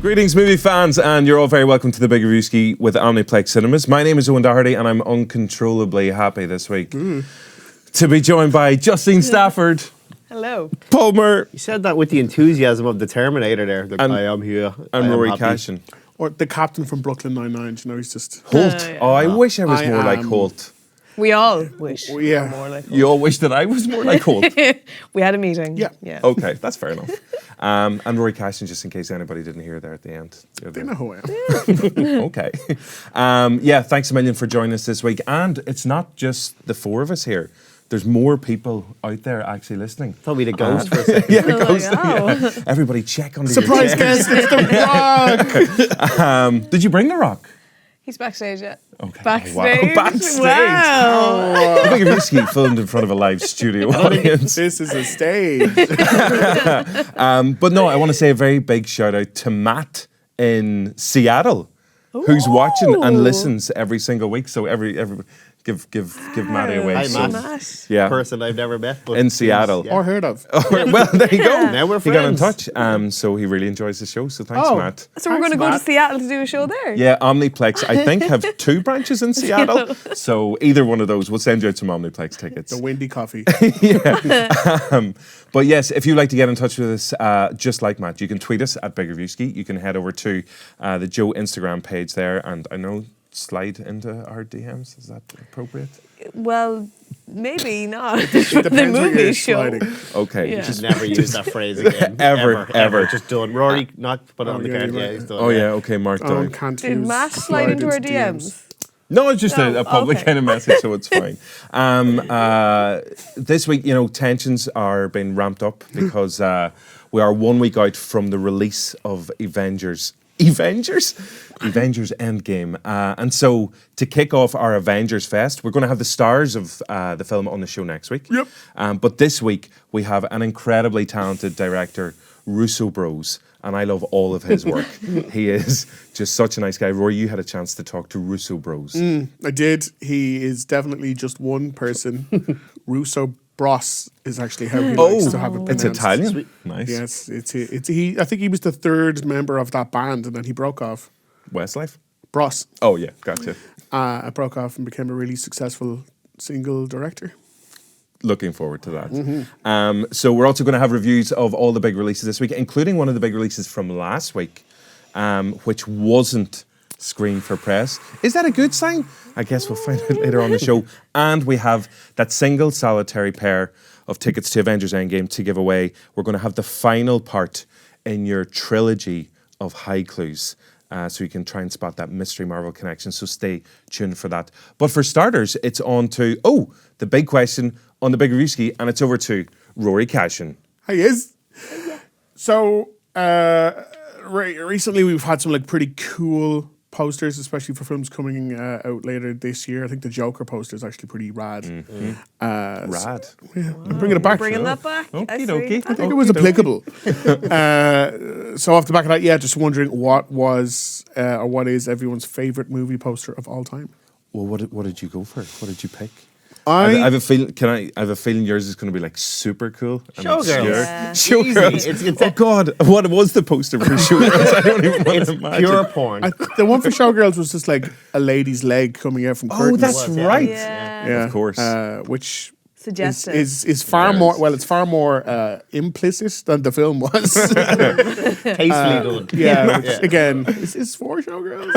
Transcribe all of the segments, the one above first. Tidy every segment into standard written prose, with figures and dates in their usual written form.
Greetings, movie fans, and you're all very welcome to the Big Reviewski with Omniplex Cinemas. My name is Owen Doherty, and I'm uncontrollably happy this week to be joined by Justine Stafford. Hello. Palmer. You said that with the enthusiasm of the Terminator there. Like, I am here. And Rory Cashin. Or the captain from Brooklyn Nine-Nine, you know, he's just... Holt. Yeah. Oh, I wish I was more like Holt. We all wish Yeah. we were more like You all wish that I was more like Holt. We had a meeting. Yeah. Okay, that's fair enough. And Rory Cashin, just in case anybody didn't hear there at the end. They know who I am. Okay. Thanks a million for joining us this week. And it's not just the four of us here. There's more people out there actually listening. Thought we had a ghost for a second. Yeah, ghost. Yeah. Everybody check under Surprise your chairs. guest, it's The Rock! Did you bring The Rock? He's backstage yet. Okay. Backstage. Wow. Backstage. Wow. The Big Reviewski filmed in front of a live studio audience. This is a stage. But no, I want to say a very big shout out to Matt in Seattle, who's watching and listens every single week. So every give Matty away. Hi, Matt. Yeah. Person I've never met. But In Seattle. Or heard of. Well, there you go. Now we're He got in friends. touch. So he really enjoys the show. So thanks, Oh. Matt. So we're going to Thanks, go to Matt. Seattle to do a show there. Yeah, Omniplex, I think, have 2 branches in Seattle. So either one of those, we'll send you out some Omniplex tickets. The windy coffee. But yes, if you'd like to get in touch with us, just like Matt, you can tweet us at Big Reviewski. You can head over to the Joe Instagram page there, and I know slide into our DMs. Is that appropriate? Well, maybe not. It the depends where movie you're show. sliding. Okay. Yeah. Just never use that phrase again. Ever. Just done. Rory, not put it on the yeah, card. you're Yeah, right. he's done. Oh yeah, okay, Mark Oh, down. can't Did use Matt slide into our DMs. DMs? No, it's just a public okay. kind of message, so it's fine. This week, tensions are being ramped up because we are 1 week out from the release of Avengers Endgame. And so to kick off our Avengers Fest, we're going to have the stars of the film on the show next week. Yep. But this week, we have an incredibly talented director, Russo Bros, and I love all of his work. He is just such a nice guy. Rory, you had a chance to talk to Russo Bros. I did. He is definitely just one person. Russo Bros is actually how he likes to have it It's pronounced. Italian. Sweet. Nice. Yes, it's he. I think he was the third member of that band, and then he broke off. Westlife? Bros Oh, yeah, gotcha. broke off and became a really successful single director. Looking forward to that. So we're also going to have reviews of all the big releases this week, including one of the big releases from last week, which wasn't screened for press. Is that a good sign? I guess we'll find out later on the show. And we have that single solitary pair of tickets to Avengers Endgame to give away. We're going to have the final part in your trilogy of high clues. So you can try and spot that mystery Marvel connection. So stay tuned for that. But for starters, it's on to, the big question on the Big Reviewski, and it's over to Rory Cashin. Hi, is. So recently we've had some pretty cool posters, especially for films coming out later this year. I think the Joker poster is actually pretty rad. Rad. I'm bringing it back. Bringing that back. I see. Okey-dokey. I think it was applicable. So off the back of that, just wondering what was or what is everyone's favorite movie poster of all time? Well, what did you go for? What did you pick? I have a feeling. I have a feeling yours is going to be super cool. And Showgirls. obscure. Yeah. Showgirls. It's Oh God, what was the poster for Showgirls? I don't even want to imagine. pure porn. The one for Showgirls was just like a lady's leg coming out from curtains. That's was, yeah. right. Yeah. Yeah, Of course. which Suggestive. is far more. Well, it's far more implicit than the film was. Tastefully done. Yeah, which, again, is for Showgirls.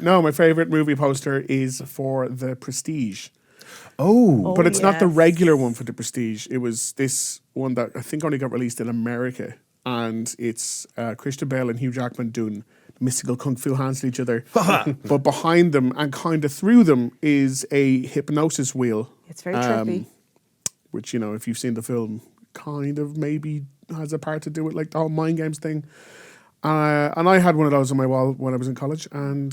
No, my favorite movie poster is for The Prestige. But it's not the yes. regular one for The Prestige. It was this one that I think only got released in America. And it's Christian Bale and Hugh Jackman doing mystical kung fu hands to each other. But behind them and kind of through them is a hypnosis wheel. It's very trippy. Which, if you've seen the film, kind of maybe has a part to do with the whole mind games thing. And I had one of those on my wall when I was in college. And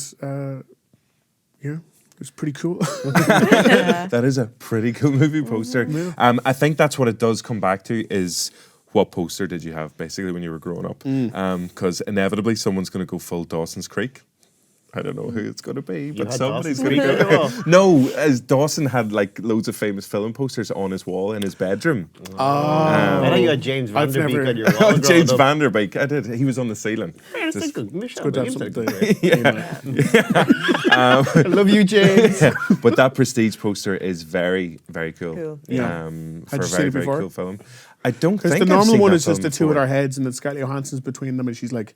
it was pretty cool. That is a pretty cool movie poster. I think that's what it does come back to is what poster did you have basically when you were growing up? Because inevitably someone's going to go full Dawson's Creek. I don't know who it's going to be, but had somebody's Dawson's going Creek on the wall. to. No, as Dawson had like loads of famous film posters on his wall in his bedroom. I thought you had James Van I've Der Beek never- on your wall. growing James up. Van Der Beek. I did. He was on the ceiling. Yeah, it's Just- good. Michelle Good to have Williams, something like, to. I love you, James. But that Prestige poster is very, very cool. Cool. Yeah. For Had a you seen very, it very before? cool film. I don't Because think the I've normal seen one that is just film the two with before. our heads, and then Scarlett Johansson's between them, and she's like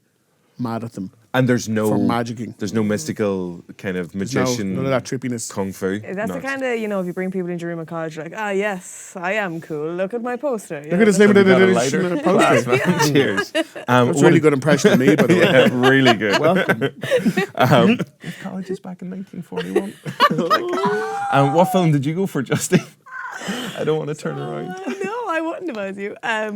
mad at them And there's no for magicking. There's no mystical kind of No, magician none of that trippiness. kung fu. That's the Not- kind of, if you bring people into your room in college, you're like, yes, I am cool. Look at my poster. Look at this limited Have you got a edition lighter? poster. Class, man. Cheers. That's a really one- good impression of me, by the way. Yeah, really good. Welcome. College is back in 1941. What film did you go for, Justin? I don't want to turn around. No, I wouldn't advise you. I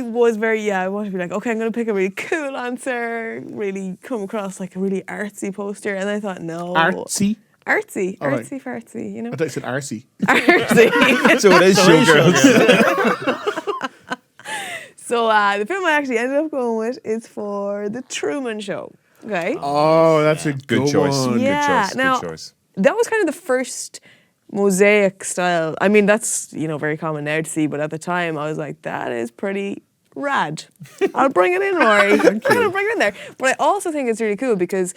was I want to be like, okay, I'm going to pick a really cool answer, really come across like a really artsy poster. And I thought, no. Artsy? Artsy. All right. Artsy fartsy, you know? I thought you said arsey. Artsy. So it is Showgirls. So the film I actually ended up going with is for The Truman Show. Okay. Oh, that's a Good choice. one. Yeah, Good now- choice. That was kind of the first mosaic style. I mean, that's, very common now to see, but at the time I was like, that is pretty rad. I'll bring it in, Rory. I'm going to bring it in there. But I also think it's really cool because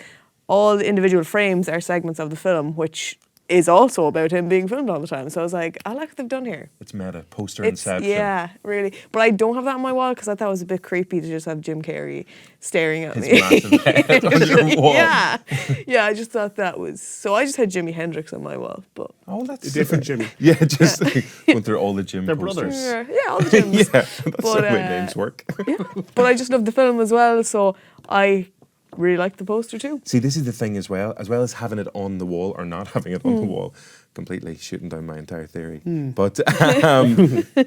all the individual frames are segments of the film, which is also about him being filmed all the time. So I was like, I like what they've done here. It's meta. Poster It's, inception. yeah, really. But I don't have that on my wall because I thought it was a bit creepy to just have Jim Carrey staring at His me. massive head on your wall. Yeah, I just thought that was... So I just had Jimi Hendrix on my wall, but... Oh, that's A different Jimmy. Yeah, just went through all the gym They're posters. brothers. Yeah, all the gyms. Yeah, that's But, the way names work. But I just love the film as well, so I really liked the poster too. See, this is the thing as well as having it on the wall or not having it on the wall, completely shooting down my entire theory. But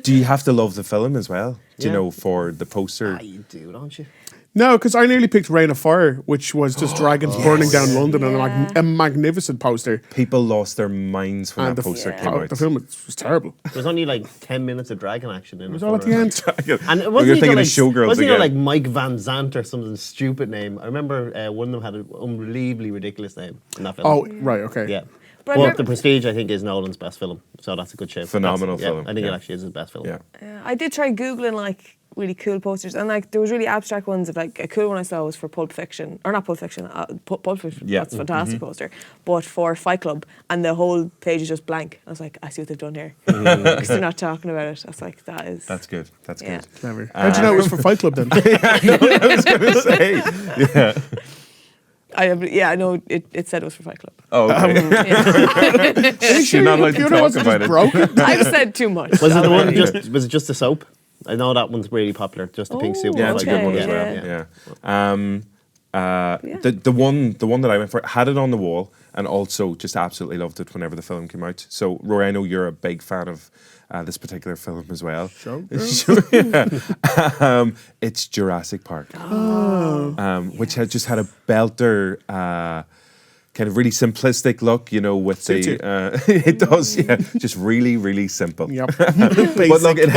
do you have to love the film as well? Do you Yeah. know, for the poster? You do, don't you? No, because I nearly picked Rain of Fire, which was just dragons burning down London and Yeah. a magnificent poster. People lost their minds when And that the, poster Yeah. came out. the film was terrible. There's only like 10 minutes of dragon action in It was it. all at the end. And it Well, wasn't you're even thinking like, of Showgirls wasn't again. it like Mike Van Zant or something stupid name? I remember one of them had an unbelievably ridiculous name in that film. Oh, right, okay. Yeah. But I But never- The Prestige, I think, is Nolan's best film. So that's a good shape. Phenomenal That's- film, I think yeah. it actually is his best film. Yeah. I did try Googling like really cool posters, and like there was really abstract ones. Of, like a cool one I saw was for Pulp Fiction, or not Pulp Fiction, Pulp Fiction. Yeah. That's a fantastic poster. But for Fight Club, and the whole page is just blank. I was like, I see what they've done here because they're not talking about it. I was like, that is. That's good. That's Yeah. good. Clever. How'd you know it was for Fight Club then? I was going to say. Yeah. I know it said it was for Fight Club. Oh, okay. You're not allowed to You know talk what's about just it. broken? I've said too much. Was it the one was it just the soap? I know that one's really popular, just the pink soup. Yeah, it's a good one as Okay, well. yeah. Yeah. The one that I went for had it on the wall, and also just absolutely loved it whenever the film came out. So Rory, I know you're a big fan of this particular film as well. Sure. It's Jurassic Park, which had just had a belter. Kind of really simplistic look, with Suits you. it does, yeah, just really, really simple. Yep. But look, it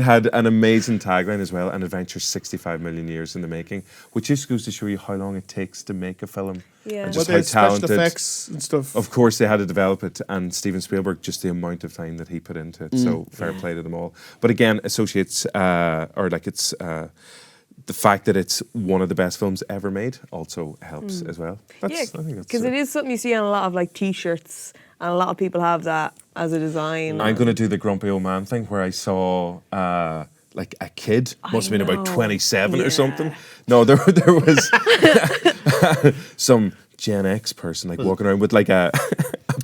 had an amazing tagline as well, an adventure 65 million years in the making, which just goes to show you how long it takes to make a film. Yeah. And Well, just they how had special talented. effects and stuff. Of course, they had to develop it, and Steven Spielberg, just the amount of time that he put into it. So fair play to them all. But again, associates the fact that it's one of the best films ever made also helps as well. Yeah, I think that's because it is something you see on a lot of like T-shirts, and a lot of people have that as a design. I'm going to do the grumpy old man thing where I saw like a kid, must have been about know. 27 Yeah. or something. No, there was some Gen X person like walking around with like a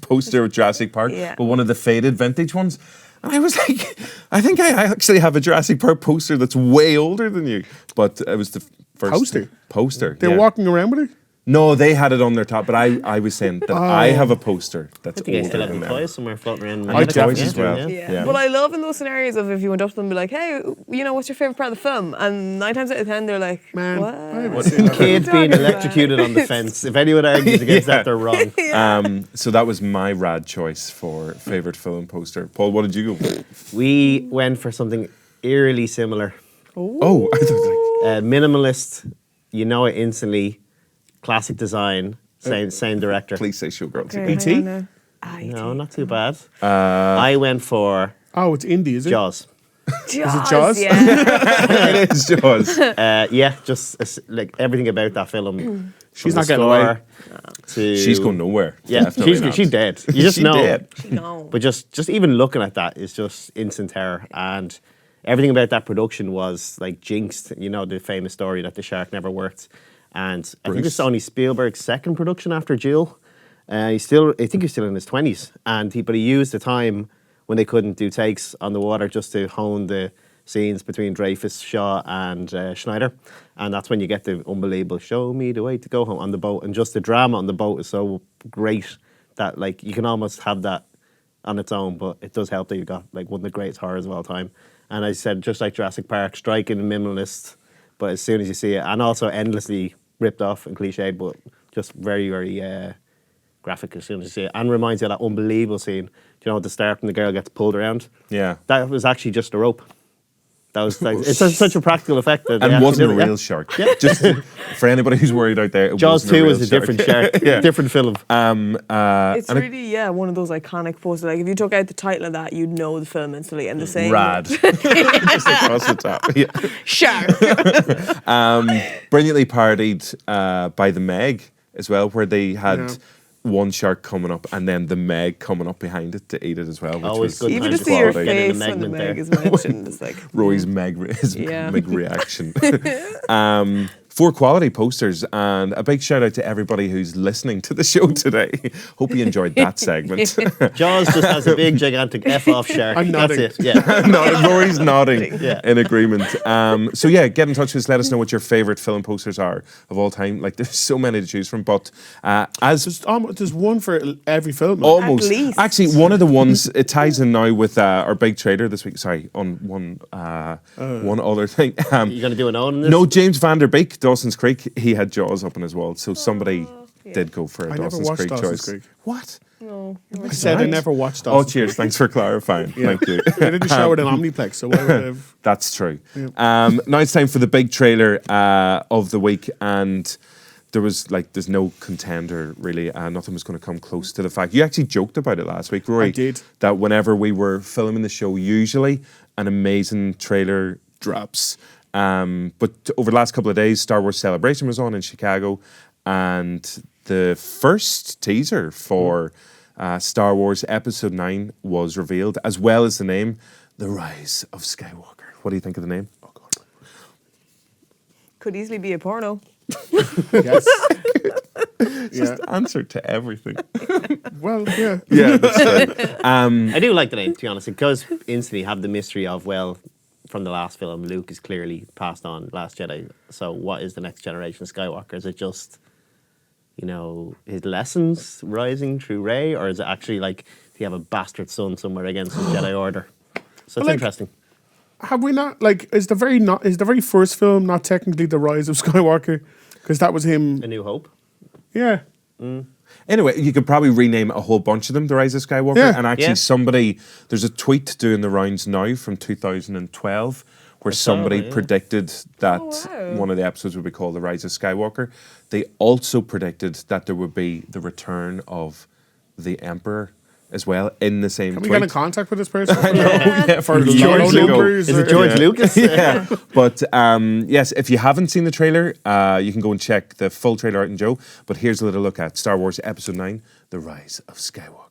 poster of Jurassic Park, Yeah. but one of the faded vintage ones. And I was like, I think I actually have a Jurassic Park poster that's way older than you. But it was the first poster. They're yeah. walking around with it? No, they had it on their top, but I was saying that I have a poster that's I think I older still have than the them. toys somewhere floating around. And the toys as well. Yeah. Yeah. But I love in those scenarios of if you went up to them and be like, hey, what's your favourite part of the film? And 9 times out of 10, they're like, Man, what? I haven't seen that. Kid being talking about? electrocuted on the fence. If anyone argues against that, they're wrong. So that was my rad choice for favourite film poster. Paul, what did you go for? We went for something eerily similar. Oh, I thought Minimalist, you know it instantly. classic design, same director. Please say Showgirls Okay, again. hang E.T.? on now. No, not too bad. I went for Oh, it's indie, is it? Jaws. Jaws, Jaws? yeah. It is Jaws. Yeah, just like everything about that film. She's from not the getting away. score to- She's going nowhere. Yeah, Definitely not. she's dead. You just She know. dead. No. But just even looking at that is just instant terror. And everything about that production was like jinxed. You know, the famous story that the shark never worked. And I think Bruce. it's only Spielberg's second production after Jill. I think he's still in his 20s. But he used the time when they couldn't do takes on the water just to hone the scenes between Dreyfus, Shaw, and Schneider. And that's when you get the unbelievable "show me the way to go home" on the boat. And just the drama on the boat is so great that like you can almost have that on its own, but it does help that you've got like one of the greatest horrors of all time. And I said, just like Jurassic Park, striking and minimalist, but as soon as you see it, and also endlessly ripped off and cliched, but just very, very graphic as soon as you see it. And reminds you of that unbelievable scene, you know, at the start when the girl gets pulled around. Yeah. That was actually just a rope. That was like, it's such a practical effect. That they And actually wasn't a did it, real shark. Just for anybody who's worried out there, it Jaws wasn't 2 real is a different shark, Yeah. different film. It's and really, one of those iconic posters. Like, if you took out the title of that, you'd know the film instantly. And the same. Rad. Just across the top. Yeah. Shark. Brilliantly parodied by the Meg as well, where they had Yeah. one shark coming up and then the Meg coming up behind it to eat it as well. Which Always was good Even times to to see your quality. Getting the face when the Megment Meg there. is mentioned, it's like, Roy's his Yeah. Meg reaction. 4 quality posters, and a big shout out to everybody who's listening to the show today. Hope you enjoyed that segment. Jaws just has a big, gigantic F-off shark. I'm That's nodding. it, yeah. No, Rory's nodding Yeah. in agreement. So yeah, get in touch with us. Let us know what your favourite film posters are of all time. Like, there's so many to choose from, but as There's one for every film. like. almost At least. actually one of the ones it ties in now with our big trailer this week. Sorry, on one other thing. You going to do an own in this? No, James Van Der Beek, Dawson's Creek. He had Jaws up on his wall, so somebody yeah. did go for a I never Dawson's watched Creek Dawson's choice. Creek. What? no. I said I Right. never watched Oh, Dawson's cheers! Thanks for clarifying. Yeah. Thank you. They didn't show it in Omniplex, so why would I have? That's true. Now it's time for the big trailer of the week, and there's no contender really. Nothing was going to come close to the fact. You actually joked about it last week, Rory. I did. That whenever we were filming the show, usually an amazing trailer drops. But over the last couple of days, Star Wars Celebration was on in Chicago, and the first teaser for Star Wars Episode 9 was revealed, as well as the name, The Rise of Skywalker. What do you think of the name? Oh, God. Could easily be a porno. Yes. Just answer to everything. Well, yeah. Yeah, that's true. I do like the name, to be honest. It does instantly have the mystery of, well, from the last film, Luke is clearly passed on, Last Jedi. So what is the next generation of Skywalker? Is it just, you know, his lessons rising through Rey? Or is it actually like, he have a bastard son somewhere against the Jedi Order? So it's like, interesting. Have we not is the very first film not technically The Rise of Skywalker? Because that was him. A New Hope. Yeah. Anyway, you could probably rename a whole bunch of them The Rise of Skywalker. Yeah. And actually, Yeah. there's a tweet doing the rounds now from 2012 where somebody yeah. predicted that wow. one of the episodes would be called The Rise of Skywalker. They also predicted that there would be the return of the Emperor as well in the same Can we tweet. get in contact with this person? For George years ago. Lucas Is or- it George Yeah. Lucas? Yeah, but yes, if you haven't seen the trailer, you can go and check the full trailer out in Joe. But here's a little look at Star Wars Episode 9, The Rise of Skywalker.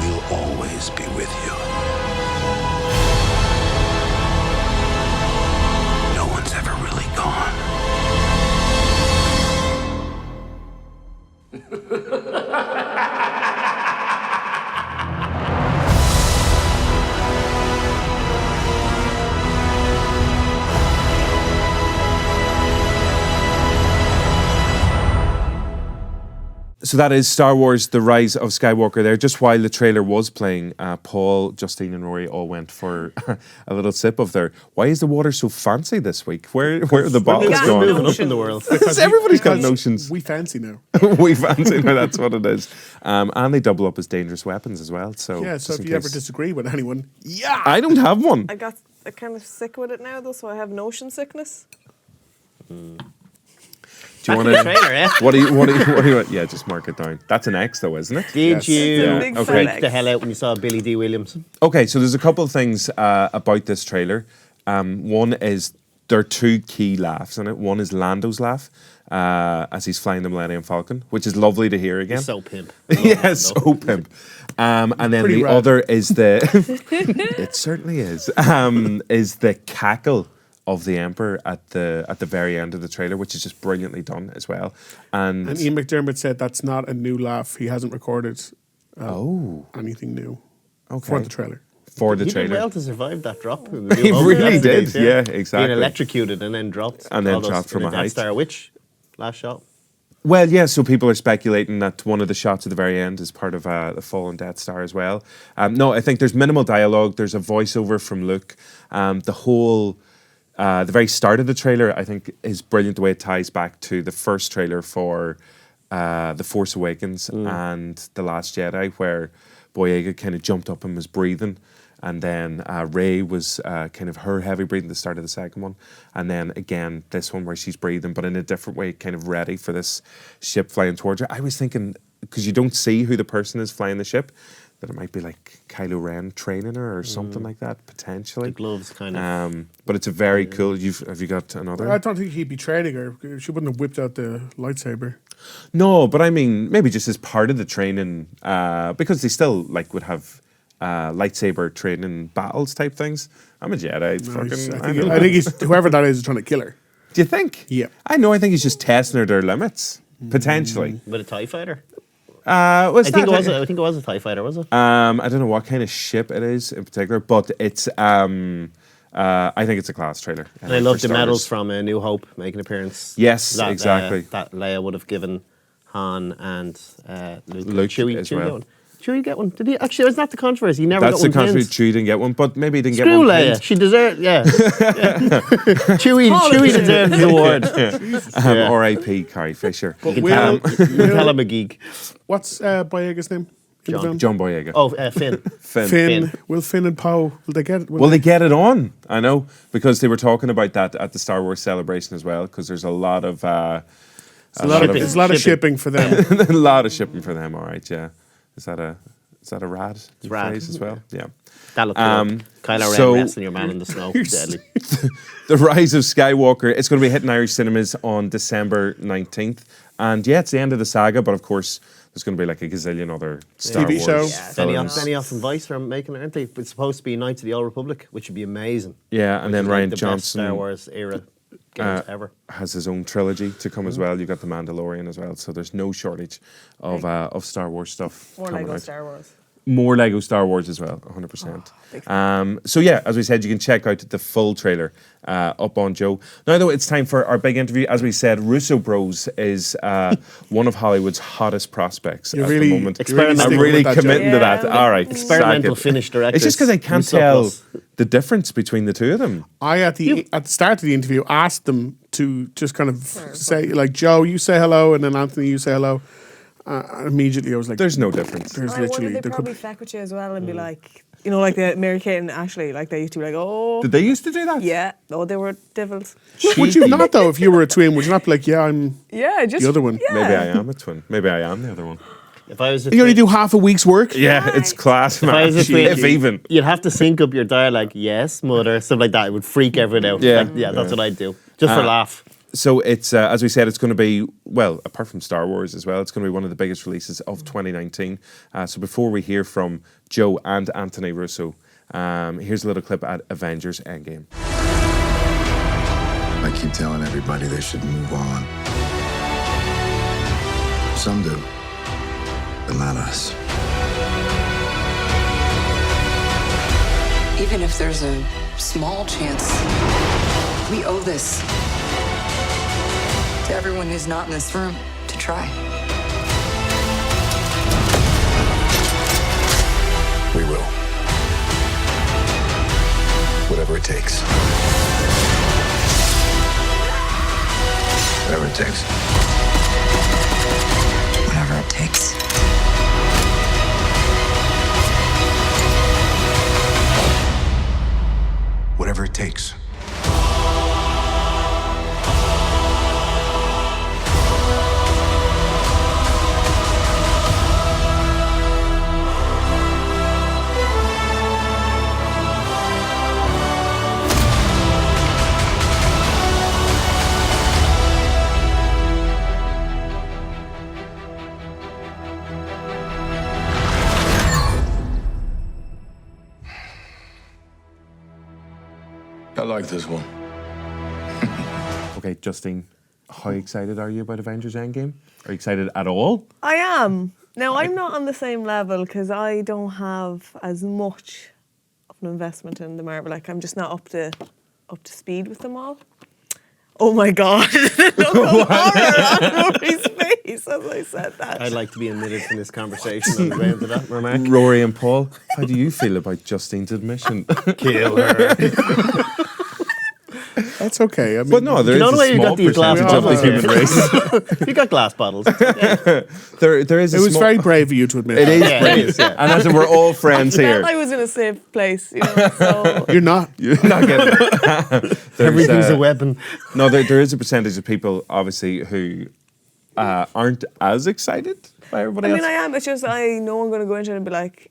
We'll always be with you. So that is Star Wars: The Rise of Skywalker. There, just while the trailer was playing, Paul, Justine, and Rory all went for a little sip of their. Why is the water so fancy this week? Where are the bottles got going? no Moving up in the world. Everybody's got Because notions. We fancy now. We fancy now. That's what it is. And they double up as dangerous weapons as well. So Yeah, so just if in you ever case. disagree with anyone, yeah. I don't have one. I got kind of sick with it now, though, so I have notion sickness. Do you want The to? trailer, yeah. What do you? Yeah, just mark it down. That's an X, though, isn't it? Did Yes. you It's a big okay. fat freak the X. hell out when you saw Billy D. Williams? Okay, so there's a couple of things about this trailer. One is there are two key laughs in it. One is Lando's laugh as he's flying the Millennium Falcon, which is lovely to hear again. He's so pimp. Yeah, so pimp. And then Pretty the rad. other is the. It certainly is the cackle of the Emperor at the very end of the trailer, which is just brilliantly done as well. And Ian McDermott said that's not a new laugh. He hasn't recorded anything new for the trailer. for the He did trailer. well to survive that drop. He really did, yeah, exactly. Being electrocuted and then dropped. And then all those dropped from in a Death height. Star, which last shot. Well, yeah, so people are speculating that one of the shots at the very end is part of the fallen Death Star as well. No, I think there's minimal dialogue. There's a voiceover from Luke. The very start of the trailer, I think, is brilliant the way it ties back to the first trailer for The Force Awakens and The Last Jedi, where Boyega kind of jumped up and was breathing. And then Rey was kind of her heavy breathing at the start of the second one. And then again, this one where she's breathing, but in a different way, kind of ready for this ship flying towards her. I was thinking, because you don't see who the person is flying the ship, that it might be like Kylo Ren training her or something like that, potentially. The gloves kind of. But it's a very cool. Have you got another? I don't think he'd be training her. She wouldn't have whipped out the lightsaber. No, but I mean, maybe just as part of the training, because they still would have lightsaber training battles type things. I'm a Jedi. I think he's whoever that is trying to kill her. Do you think? Yeah. I know. I think he's just testing her their limits, potentially. With a TIE fighter. I I think it was a TIE fighter, was it? I don't know what kind of ship it is in particular, but it's. I think it's a class trailer. And I love for the medals starters. from New Hope making an appearance. Yes, exactly. That Leia would have given Han and Luke Chewie. as Chewie well. get one. Chewie get one. Did he? Actually, it's not the controversy. He never That's got the one country. pinned. Chewie didn't get one, but maybe he didn't Screw get one. Leia. pinned. She deserved. Yeah. Chewie Politician. deserves the award. Yeah. R.I.P. Carrie Fisher. But You Will, can tell him a geek. what's Boyega's name? in the film? John Boyega. Oh, Finn. Finn. Finn. Will Finn and Poe, will they get it? Will they get it on? I know, because they were talking about that at the Star Wars celebration as well, because there's a lot of There's a lot of shipping for them. a lot of shipping for them. All right, yeah. Is that a rad rad. phrase as well? Yeah. That looked good. Kylo so- Ren wrestling your man in the snow. Deadly. The Rise of Skywalker. It's going to be hitting Irish cinemas on December 19th. And yeah, it's the end of the saga, but of course, there's going to be like a gazillion other Star TV Wars show. films. Benioff and Vice are making it, aren't they? It's supposed to be Knights of the Old Republic, which would be amazing. Yeah, and Which then is like Ryan the best Johnson Star Wars era games ever. has his own trilogy to come as well. You've got The Mandalorian as well, so there's no shortage of Star Wars stuff More coming Lego out. Star Wars. More Lego Star Wars as well, 100%. big fan. So yeah, as we said, you can check out the full trailer up on Joe. Now though, it's time for our big interview. As we said, Russo Bros is one of Hollywood's hottest prospects You're at really- the moment. you're really I'm sticking really with that, committing Joe. to that. Yeah. All right, Experimental sack it. finish directors. It's just because I can't Russo tell Plus. the difference between the two of them. I at the start of the interview asked them to just kind of say like, Joe, you say hello, and then Anthony, you say hello. Immediately, I was like, There's no difference. There's I literally wonder they there probably could feck with you as well and be like, you know, like the Mary Kate and Ashley, like they used to be like, oh, Did they used to do that? yeah, oh, they were devils. Would you not though? If you were a twin, would you not be like, yeah, I'm Yeah, just the other one? Yeah. Maybe I am a twin. Maybe I am the other one. If I was a You only twin- do half a week's work. Yeah, it's class, if I man. was a twin, If even. you'd have to sync up your dialogue. Yes, mother, stuff like that. It would freak everyone out. Yeah. That's what I'd do, just for a laugh. So it's, as we said, it's going to be, well, apart from Star Wars as well, it's going to be one of the biggest releases of 2019. So before we hear from Joe and Anthony Russo, here's a little clip at Avengers Endgame. I keep telling everybody they should move on. Some do, but not us. Even if there's a small chance, we owe this to everyone who's not in this room to try. We will. Whatever it takes. Whatever it takes. Whatever it takes. Whatever it takes. I like this one. Okay, Justine, how excited are you about Avengers Endgame? Are you excited at all? I am. Now, I'm not on the same level because I don't have as much of an investment in the Marvel. Like, I'm just not up to speed with them all. Oh my God. The look of horror on Rory's face as I said that. I'd like to be omitted from this conversation on the grounds of that remark. Rory and Paul, how do you feel about Justine's admission? Kill her. That's okay. I mean, But no, there You is know the a way you small got these glass percentage of the bottles human here? race. You got glass bottles. There is. it was very brave of you to admit It that. is Yeah, brave, it is, yeah. and as we're all friends I here, felt I was in a safe place, you know, so... You're not. you're not getting it. Everything's a weapon. No, there is a percentage of people, obviously, who aren't as excited by everybody I else. mean, I am. It's just I know I'm going to go into it and be like,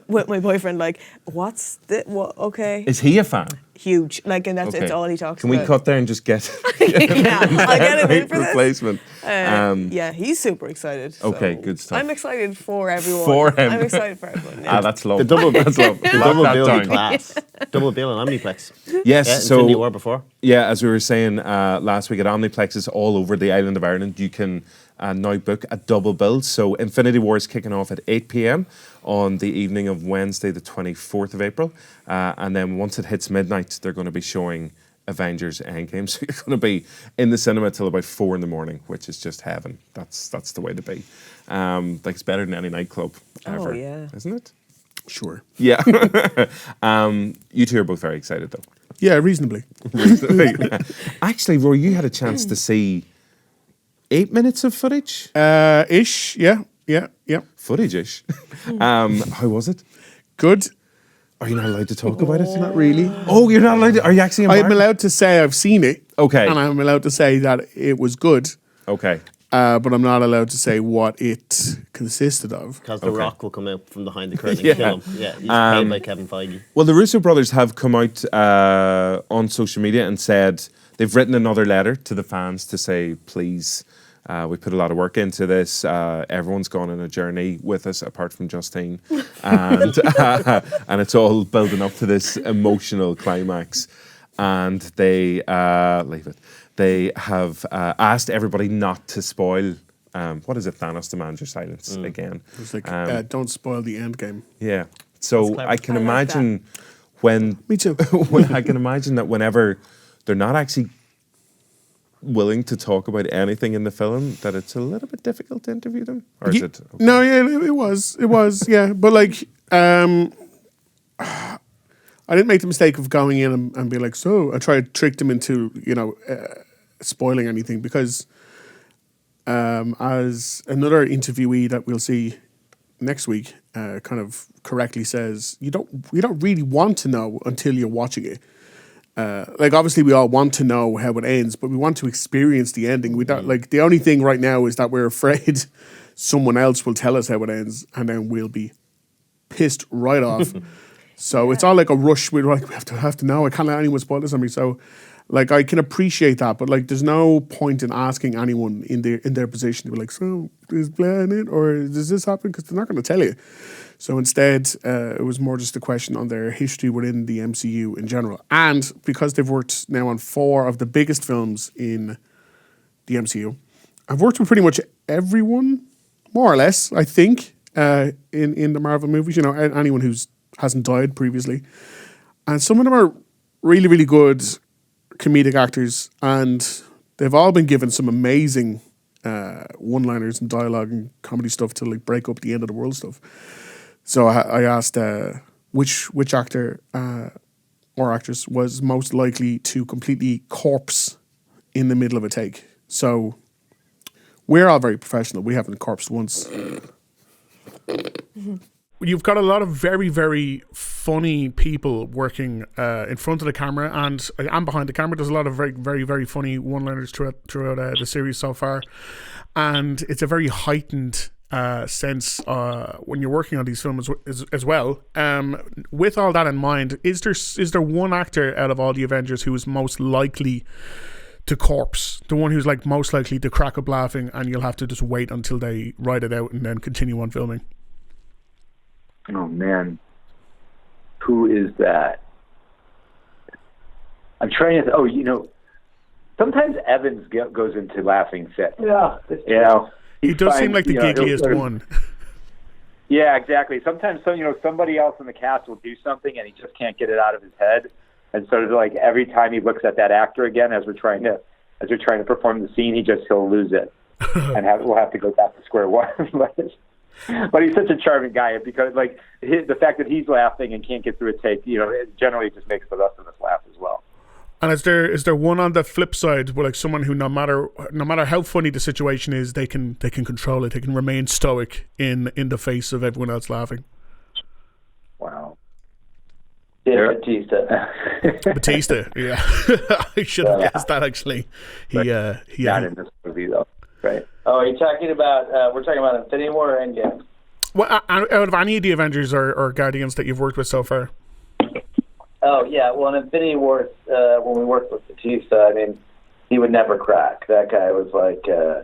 with my boyfriend, like, what's the what? Okay, Is he a fan? huge. Like, and that's Okay. it's all he talks Can about. we cut there and just get Yeah, I'll get him in for this. replacement? Yeah, he's super excited. Okay, so good stuff. I'm excited for everyone. For him. I'm excited for everyone. Yeah. That's love. The double, That's love. the Lock double that bill down. in class. Double bill in Omniplex. Yes, Yeah, so Infinity War before. yeah, as we were saying last week at Omniplexes all over the island of Ireland, you can now book a double bill. So Infinity War is kicking off at 8 p.m. on the evening of Wednesday, the 24th of April. And then once it hits midnight, they're going to be showing Avengers Endgame. So you're going to be in the cinema till about 4 in the morning, which is just heaven. That's the way to be. Like, it's better than any nightclub ever, Oh, yeah. isn't it? Sure. Yeah. You two are both very excited, though. Yeah, reasonably. Actually, Roy, you had a chance to see 8 minutes of footage? Ish. Yeah. Footage-ish. How was it? Good. Are you not allowed to talk about it? Not really. Oh, you're not allowed to? Are you actually I'm embarrassed? allowed to say I've seen it. Okay. And I'm allowed to say that it was good. Okay. But I'm not allowed to say what it consisted of. Because The Okay. Rock will come out from behind the curtain Yeah. and kill him. Yeah, he's paid by Kevin Feige. Well, the Russo brothers have come out on social media and said they've written another letter to the fans to say, please, we put a lot of work into this. Everyone's gone on a journey with us, apart from Justine, and and it's all building up to this emotional climax. And they leave it. They have asked everybody not to spoil. What is it? Thanos demands your silence again. It's like, don't spoil the end game. Yeah. So clever. I can I like imagine when Me too. I can imagine that whenever they're not actually willing to talk about anything in the film, that it's a little bit difficult to interview them, or is it? Okay. No, yeah, it was, yeah. But like, I didn't make the mistake of going in and be like, so I tried to trick them into, spoiling anything, because as another interviewee that we'll see next week kind of correctly says, you don't really want to know until you're watching it. Like, obviously we all want to know how it ends, but we want to experience the ending. We don't, like, the only thing right now is that we're afraid someone else will tell us how it ends, and then we'll be pissed right off. So it's all like a rush. We're like, we have to know. I can't let anyone spoil this on me. So, like, I can appreciate that, but like, there's no point in asking anyone in their position to be like, so is Blair in it, or does this happen? Because they're not going to tell you. So instead, it was more just a question on their history within the MCU in general, and because they've worked now on 4 of the biggest films in the MCU, I've worked with pretty much everyone, more or less, I think, in the Marvel movies. Anyone who's hasn't died previously. And some of them are really, really good comedic actors, and they've all been given some amazing one-liners and dialogue and comedy stuff to like break up the end of the world stuff. So I asked which actor or actress was most likely to completely corpse in the middle of a take. So we're all very professional. We haven't corpsed once. You've got a lot of very, very funny people working in front of the camera and behind the camera. There's a lot of very, very, very funny one-liners throughout the series so far. And it's a very heightened sense when you're working on these films as well. With all that in mind, is there one actor out of all the Avengers who is most likely to corpse, the one who's like most likely to crack up laughing, and you'll have to just wait until they write it out and then continue on filming? Oh man, who is that? I'm trying to. Sometimes Evans goes into laughing fits. Yeah, he does seem like the giggliest one. Yeah, exactly. Sometimes somebody else in the cast will do something and he just can't get it out of his head, and so like every time he looks at that actor again as we're trying to perform the scene, he'll lose it, and we'll have to go back to square one. But he's such a charming guy because like the fact that he's laughing and can't get through a take, it generally just makes the rest of us laugh as well. And is there one on the flip side where like someone who no matter how funny the situation is, they can control it, they can remain stoic in the face of everyone else laughing? Wow. Yeah, Batista, yeah. I should have guessed that actually. Not in this movie though. Right. Oh, are you talking about, we're talking about Infinity War or Endgame? Well, out of any of the Avengers or Guardians that you've worked with so far? Oh, yeah. Well, in Infinity War, when we worked with Batista, I mean, he would never crack. That guy was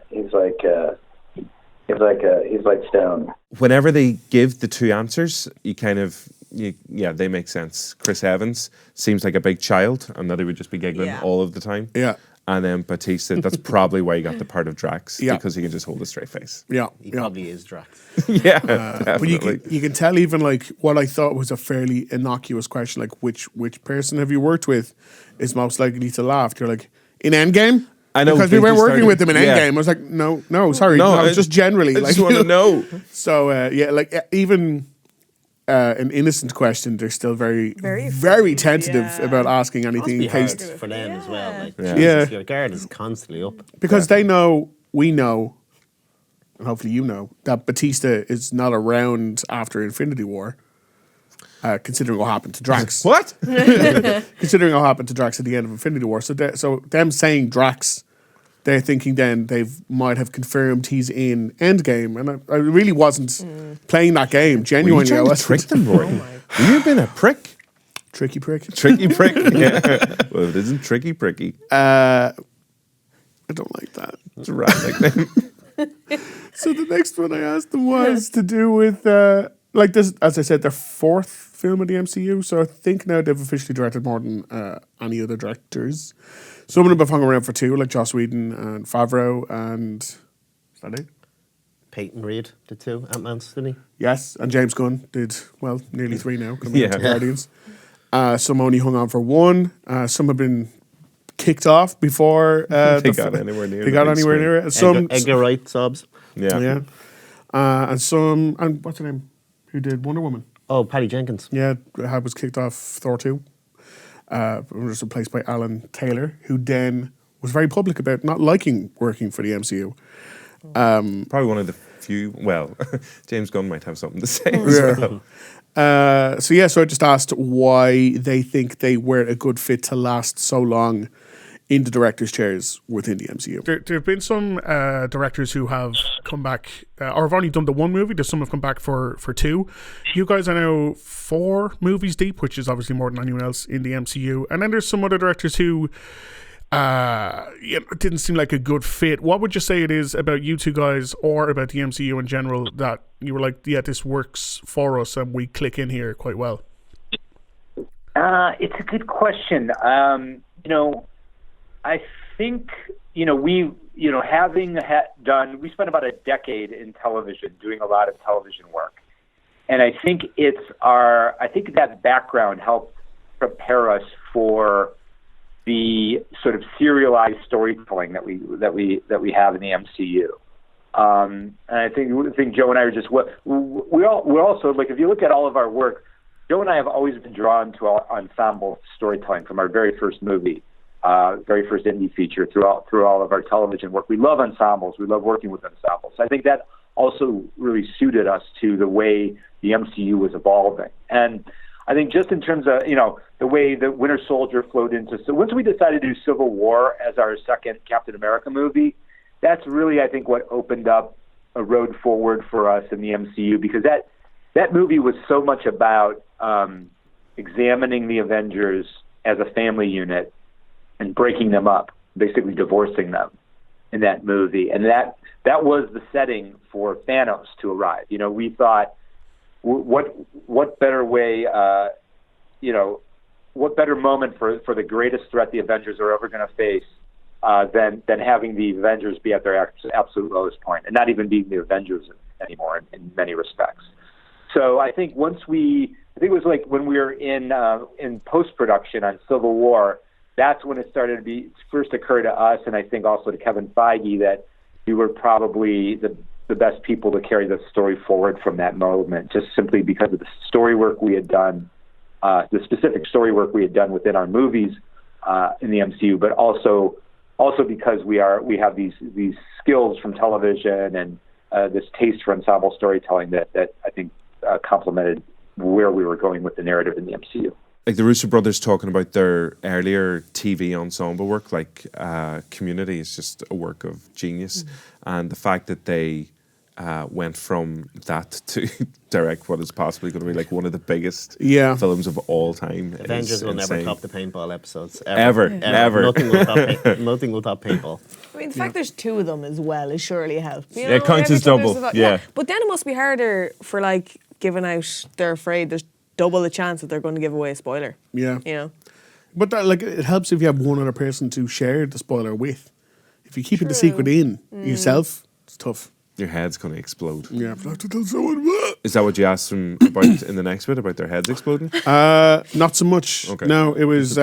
he's like stone. Whenever they give the two answers, they make sense. Chris Evans seems like a big child, and that he would just be giggling all of the time. Yeah. And then Batista, that's probably why he got the part of Drax, because he can just hold a straight face. Yeah. He probably is Drax. Yeah, definitely. But you can tell even like what I thought was a fairly innocuous question, like which person have you worked with is most likely to laugh? You're like, in Endgame? I know. Because we weren't working with him in Endgame. I was like, no, sorry. No, just generally. I just want to know. So, even an innocent question, they're still very, very tentative about asking anything in case. For them as well. Like, yeah. Your guard is constantly up. Because we know, and hopefully you know, that Batista is not around after Infinity War, considering what happened to Drax. What? Considering what happened to Drax at the end of Infinity War. So them saying Drax, they're thinking then they might have confirmed he's in Endgame. And I really wasn't playing that game, genuinely. Were you trying to trick them, Rory? You've been a prick. Tricky prick. Tricky prick. Yeah. Well, it isn't tricky pricky. I don't like that. It's a right nickname. So the next one I asked them was to do with, like this, as I said, their fourth film in the MCU. So I think now they've officially directed more than any other directors. Some of them have hung around for two, like Joss Whedon and Favreau, and is that it? Peyton Reed did two Ant-Man's, didn't he? Yes, and James Gunn did, well, nearly three now, coming into Guardians. Some only hung on for one. Some have been kicked off before they got anywhere near it. Some Edgar Wright subs. Yeah. And some, and what's her name? Who did Wonder Woman? Oh, Patty Jenkins. Yeah, was kicked off Thor 2. Was replaced by Alan Taylor, who then was very public about not liking working for the MCU. Probably one of the few. Well, James Gunn might have something to say. As well. So I just asked why they think they were a good fit to last so long in the director's chairs within the MCU. There have been some directors who have come back, or have only done the one movie. There's some have come back for two. You guys are now 4 movies deep, which is obviously more than anyone else in the MCU. And then there's some other directors who it didn't seem like a good fit. What would you say it is about you two guys, or about the MCU in general, that you were like, yeah, this works for us and we click in here quite well? It's a good question. I think, we spent about a decade in television doing a lot of television work. And I think that background helped prepare us for the sort of serialized storytelling that we have in the MCU. And I think Joe and I are just we're also like, if you look at all of our work, Joe and I have always been drawn to our ensemble storytelling from our very first movie, very first indie feature through all of our television work. We love ensembles. We love working with ensembles. I think that also really suited us to the way the MCU was evolving. And I think just in terms of, the way the Winter Soldier flowed into, so once we decided to do Civil War as our second Captain America movie, that's really, I think, what opened up a road forward for us in the MCU, because that movie was so much about examining the Avengers as a family unit and breaking them up, basically divorcing them in that movie. And that was the setting for Thanos to arrive. We thought, what better way, what better moment for the greatest threat the Avengers are ever going to face than having the Avengers be at their absolute lowest point, and not even being the Avengers anymore in many respects. So I think it was like when we were in post-production on Civil War, that's when it started to first occur to us, and I think also to Kevin Feige, that we were probably the best people to carry the story forward from that moment, just simply because of the story work we had done, the specific story work we had done within our movies in the MCU, but also because we have these skills from television and this taste for ensemble storytelling that I think complemented where we were going with the narrative in the MCU. Like the Russo Brothers talking about their earlier TV ensemble work, like Community is just a work of genius. And the fact that they went from that to direct what is possibly going to be like one of the biggest films of all time. Avengers will never top the paintball episodes. Ever. Nothing will top paintball. I mean, the fact there's two of them as well is surely a help. It counts as double. Yeah. But then it must be harder for giving out, they're afraid there's double the chance that they're going to give away a spoiler. Yeah. But it helps if you have one other person to share the spoiler with. If you keep the secret in yourself, it's tough. Your head's going to explode. Yeah, but I have to tell someone. Is that what you asked them about in the next bit, about their heads exploding? Not so much. Okay. No, it was...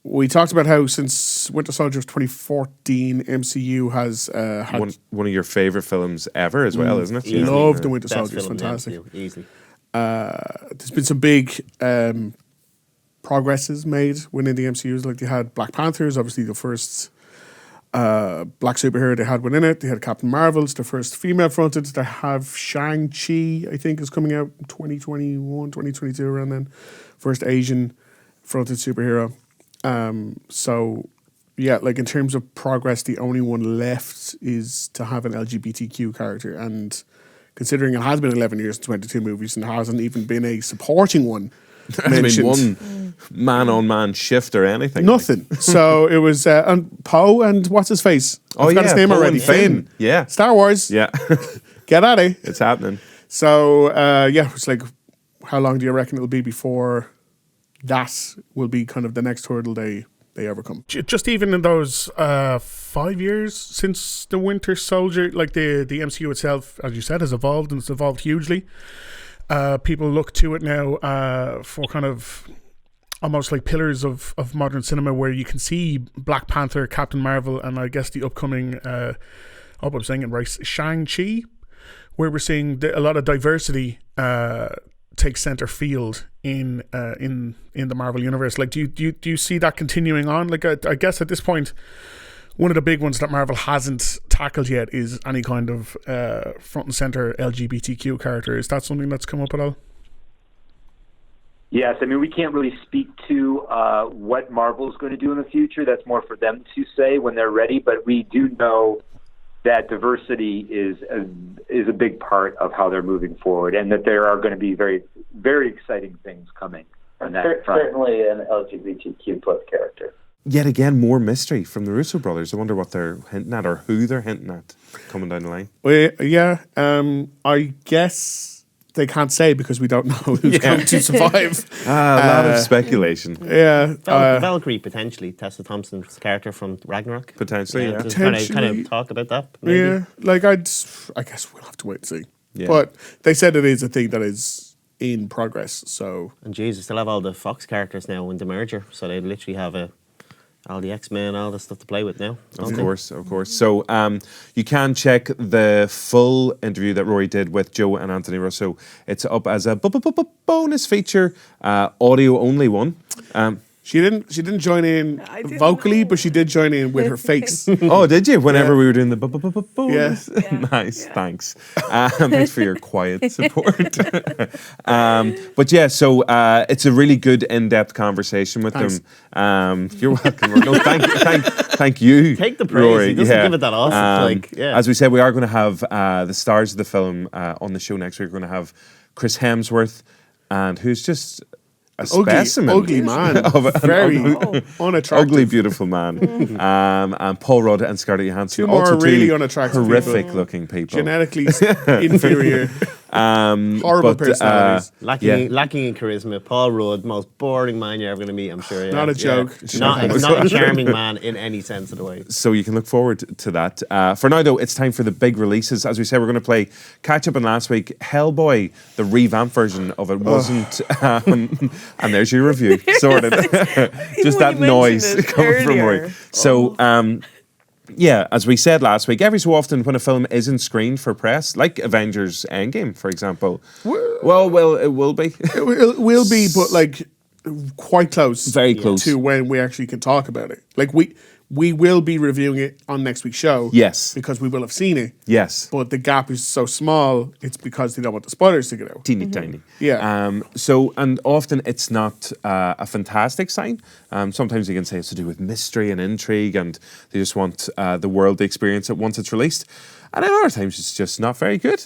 we talked about how since Winter Soldier of 2014, MCU has had... One of your favourite films ever as well, isn't it? Love the Winter Soldier. It's fantastic. Easily. There's been some big progresses made within the MCUs. Like they had Black Panthers, obviously the first black superhero they had within it. They had Captain Marvel, it's the first female fronted. They have Shang-Chi, I think, is coming out in 2021, 2022, around then. First Asian fronted superhero. So, yeah, like in terms of progress, the only one left is to have an LGBTQ character. And considering it has been 11 years and 22 movies and there hasn't even been a supporting one mentioned. Hasn't been one man-on-man shift or anything. Nothing. So it was and Poe and what's his face? I've got his name Poe already. and Finn. Yeah. Star Wars. Yeah. Get at it. It's happening. So, it's like, how long do you reckon it'll be before that will be kind of the next hurdle they overcome? Just even in those 5 years since the Winter Soldier, like the MCU itself, as you said, has evolved, and it's evolved hugely. People look to it now for kind of almost like pillars of modern cinema, where you can see Black Panther, Captain Marvel, and I guess the upcoming, I'm saying it right, Shang-Chi, where we're seeing a lot of diversity take center field in the Marvel universe. Like, do you see that continuing on? Like, I guess at this point, one of the big ones that Marvel hasn't tackled yet is any kind of front and center LGBTQ character. Is that something that's come up at all? Yes, I mean, we can't really speak to what Marvel's going to do in the future. That's more for them to say when they're ready. But we do know that diversity is a big part of how they're moving forward, and that there are going to be very, very exciting things coming on that front. Certainly an LGBTQ plus character. Yet again, more mystery from the Russo brothers. I wonder what they're hinting at or who they're hinting at coming down the line. Well, yeah, I guess they can't say because we don't know who's going to survive. A lot of speculation. Yeah. Valkyrie, potentially. Tessa Thompson's character from Ragnarok. Potentially, yeah. Just kind of talk about that. Maybe. Yeah, like I guess we'll have to wait and see. Yeah. But they said it is a thing that is in progress, so... And Jesus, they'll have all the Fox characters now in the merger, so they literally have a all the X-Men, all the stuff to play with now. Of course. So you can check the full interview that Rory did with Joe and Anthony Russo. It's up as a bonus feature, audio only one. She didn't join in vocally, but she did join in with her face. Oh, did you? Whenever we were doing the bonus? Yeah. Nice, thanks. Thanks for your quiet support. But yeah, so it's a really good in-depth conversation with them. You're welcome. No, thank you. Take the praise. Rory. He doesn't give it that often. As we said, we are going to have the stars of the film on the show next week. We're going to have Chris Hemsworth, and who's just a specimen. Ugly man. Of very unattractive. Ugly, beautiful man. And Paul Rudd and Scarlett Johansson. Two more also really two unattractive horrific people. looking people. Genetically inferior. Horrible personalities. Lacking in charisma. Paul Rudd, most boring man you're ever going to meet, I'm sure. Not a joke. Not a charming man in any sense of the way. So you can look forward to that. For now, though, it's time for the big releases. As we said, we're going to play catch up on last week. Hellboy, the revamped version of it, wasn't. And there's your review. Sorted. Just that noise coming from Roy. So, yeah, as we said last week, every so often when a film isn't screened for press, like Avengers Endgame, for example, well, it will be. It will be, but like quite close. Very close. To when we actually can talk about it. Like we will be reviewing it on next week's show. Yes. Because we will have seen it. Yes. But the gap is so small, it's because they don't want the spoilers to get out. Teeny tiny. Yeah. So, and often it's not a fantastic sign. Sometimes you can say it's to do with mystery and intrigue, and they just want the world to experience it once it's released. And at other times it's just not very good.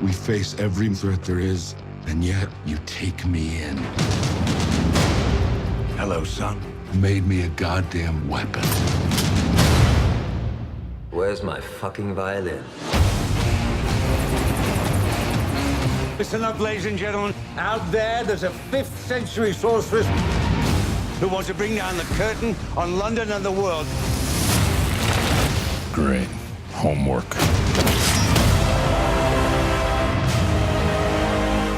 We face every threat there is, and yet you take me in. Hello, son. Made me a goddamn weapon. Where's my fucking violin? Listen up, ladies and gentlemen. Out there's a 5th century sorceress who wants to bring down the curtain on London and the world. Great. Homework.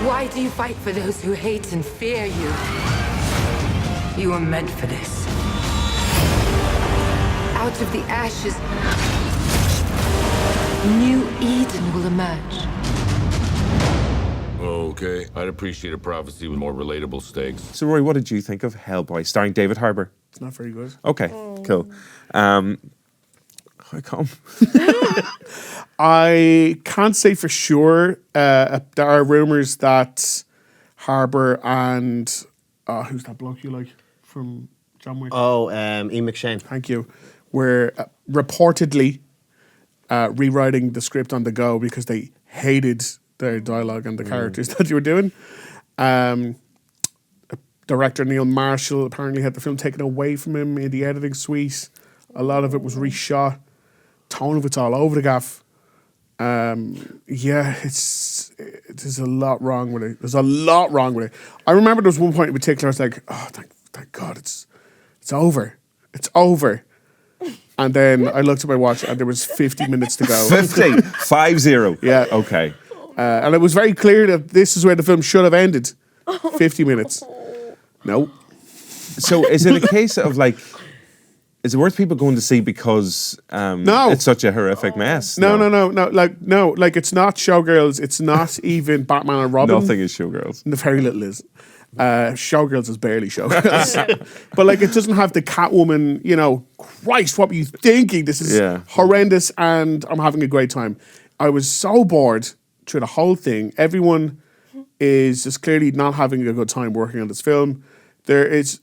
Why do you fight for those who hate and fear you? You were meant for this. Out of the ashes, new Eden will emerge. Okay, I'd appreciate a prophecy with more relatable stakes. So, Rory, what did you think of Hellboy, starring David Harbour? It's not very good. Okay, cool. How come? I can't say for sure. There are rumours that Harbour and who's that bloke you like from John Wick? Oh, Ian McShane. Thank you. Were reportedly rewriting the script on the go because they hated their dialogue and the characters that you were doing. Director Neil Marshall apparently had the film taken away from him in the editing suite. A lot of it was reshot. Tone of it's all over the gaff. There's a lot wrong with it. There's a lot wrong with it. I remember there was one point in particular I was like, oh, thank God, it's over. It's over. And then I looked at my watch and there was 50 minutes to go. 50? 50? Yeah. Okay. And it was very clear that this is where the film should have ended. 50 minutes. No. So is it a case of like, is it worth people going to see because No. it's such a horrific mess? No. Like it's not Showgirls. It's not even Batman and Robin. Nothing is Showgirls. Very little is. Showgirls is barely Showgirls. But like it doesn't have the Catwoman, Christ, what were you thinking? This is horrendous and I'm having a great time. I was so bored through the whole thing. Everyone is just clearly not having a good time working on this film. There's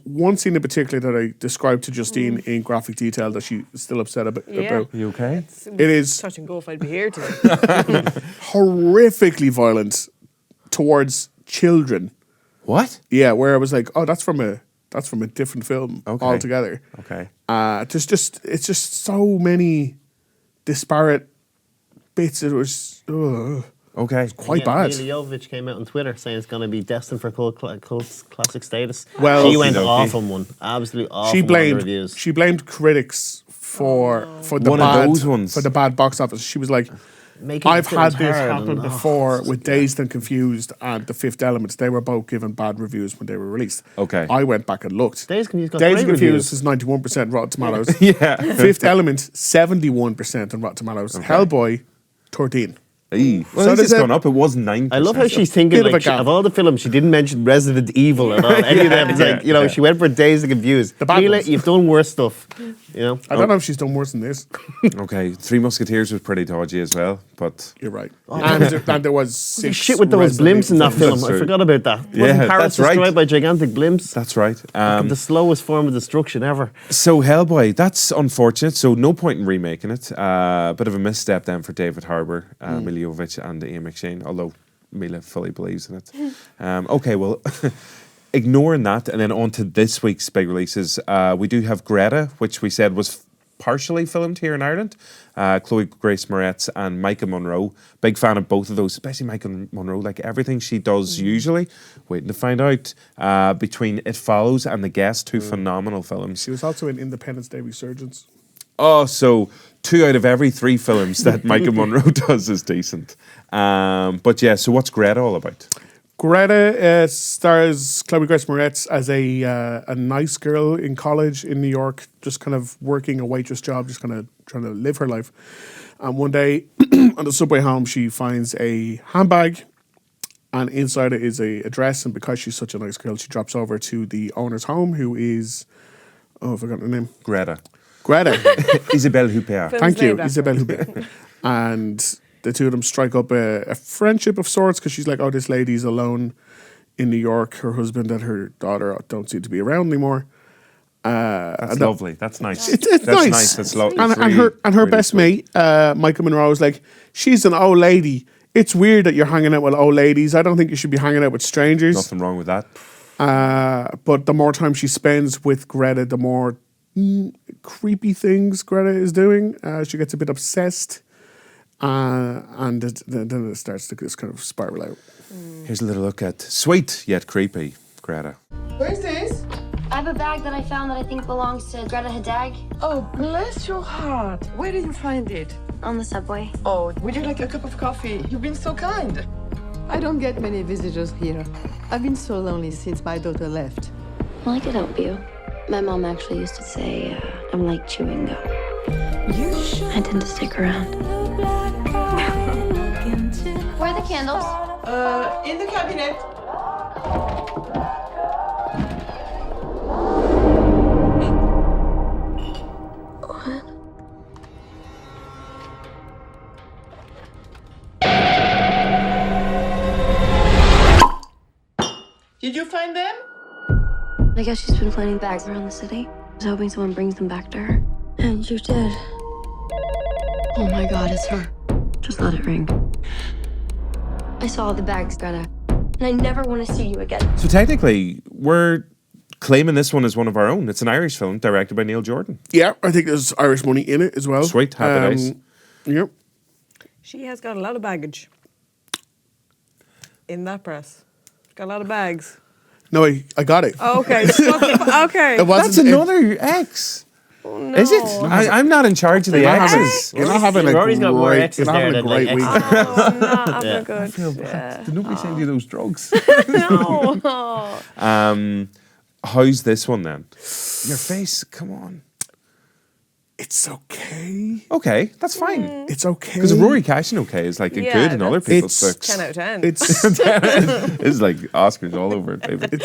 one scene in particular that I described to Justine in graphic detail that she's still upset about. You okay? It is touch and go if I'd be here today. horrifically violent towards children. What? Yeah, where I was like, oh, that's from a different film altogether. Okay. It's just so many disparate bits. It was okay. Quite bad. Mila Jovovich came out on Twitter saying it's going to be destined for cult classic status. Well, she went off on one, absolutely off. She on the reviews. blamed critics for the One bad of those ones. for the bad box office. She was like, making I've had films this hard happen and- before with Dazed and Confused and The Fifth Element. They were both given bad reviews when they were released. Okay. I went back and looked. Dazed and Confused got Dazed and great Confused reviews. is 91% Rotten Tomatoes. Yeah. Fifth Element, 71% on Rotten Tomatoes. Hellboy, 13. Well, So at least there's it's a- gone up. It was 9%. I love how she's thinking, Bit of like, a gap. of all the films, she didn't mention Resident Evil at all. Any of them. It's like, you know, she went for Dazed and Confused. The bad Mila, ones. you've done worse stuff. You know? I don't know if she's done worse than this. Okay, Three Musketeers was pretty dodgy as well, but You're right. And there was Holy 6 shit with those Resident blimps in that Evil film. That's I true. forgot about that. Yeah, Wasn't Paris that's right. destroyed by gigantic blimps? that's right. The slowest form of destruction ever. So Hellboy, that's unfortunate. So no point in remaking it. Bit of a misstep then for David Harbour, Mila Jovovich and Ian McShane, although Mila fully believes in it. Okay, well, ignoring that and then on to this week's big releases, we do have Greta, which we said was partially filmed here in Ireland. Chloe Grace Moretz and Micah Monroe. Big fan of both of those, especially Micah Monroe. Like everything she does usually, waiting to find out. Between It Follows and The Guest, two phenomenal films. She was also in Independence Day Resurgence. Oh, so 2 out of every 3 films that Micah Monroe does is decent. But yeah, so what's Greta all about? Greta stars Chloe Grace Moretz as a nice girl in college in New York, just kind of working a waitress job, just kind of trying to live her life. And one day on the subway home, she finds a handbag, and inside it is a dress. And because she's such a nice girl, she drops over to the owner's home, who is, I forgot her name. Greta. Isabelle Huppert. Thank you, named after Isabelle Huppert. And the two of them strike up a friendship of sorts, because she's like, oh, this lady's alone in New York. Her husband and her daughter don't seem to be around anymore. That's lovely. That's nice. It's That's nice. That's And her best mate, Micah Monroe, is like, she's an old lady. It's weird that you're hanging out with old ladies. I don't think you should be hanging out with strangers. Nothing wrong with that. But the more time she spends with Greta, the more creepy things Greta is doing. She gets a bit obsessed. And then it starts to just kind of spiral out. Here's a little look at sweet yet creepy Greta. Where's this? I have a bag that I found that I think belongs to Greta Hadag. Oh, bless your heart. Where did you find it? On the subway. Oh, would you like a cup of coffee? You've been so kind. I don't get many visitors here. I've been so lonely since my daughter left. Well, I could help you. My mom actually used to say I'm like chewing gum. I tend to stick around. Where are the candles? In the cabinet. Did you find them? I guess she's been planting bags around the city. I was hoping someone brings them back to her. And you did. Oh my God, it's her. Just let it ring. I saw the bags, Greta. And I never want to see you again. So technically, we're claiming this one as one of our own. It's an Irish film directed by Neil Jordan. Yeah, I think there's Irish money in it as well. Sweet, happy days. Yep. She has got a lot of baggage in that press. Got a lot of bags. No, I got it. Oh, okay. Okay. It wasn't- That's another X. Oh, no. Is it? I'm not in charge of the X's. You're not having a Rory's got more great, X's you're not having there a than, great like, week. Oh, I'm not having Yeah. a good. I feel bad. Yeah. Did nobody send you those drugs? No. How's this one then? Your face, come on. It's okay. Okay, that's fine. It's okay. Because Rory Cashin okay is like a Yeah, good in other that's- people's It's books. 10 out of 10. It's It's like Oscars all over it, baby.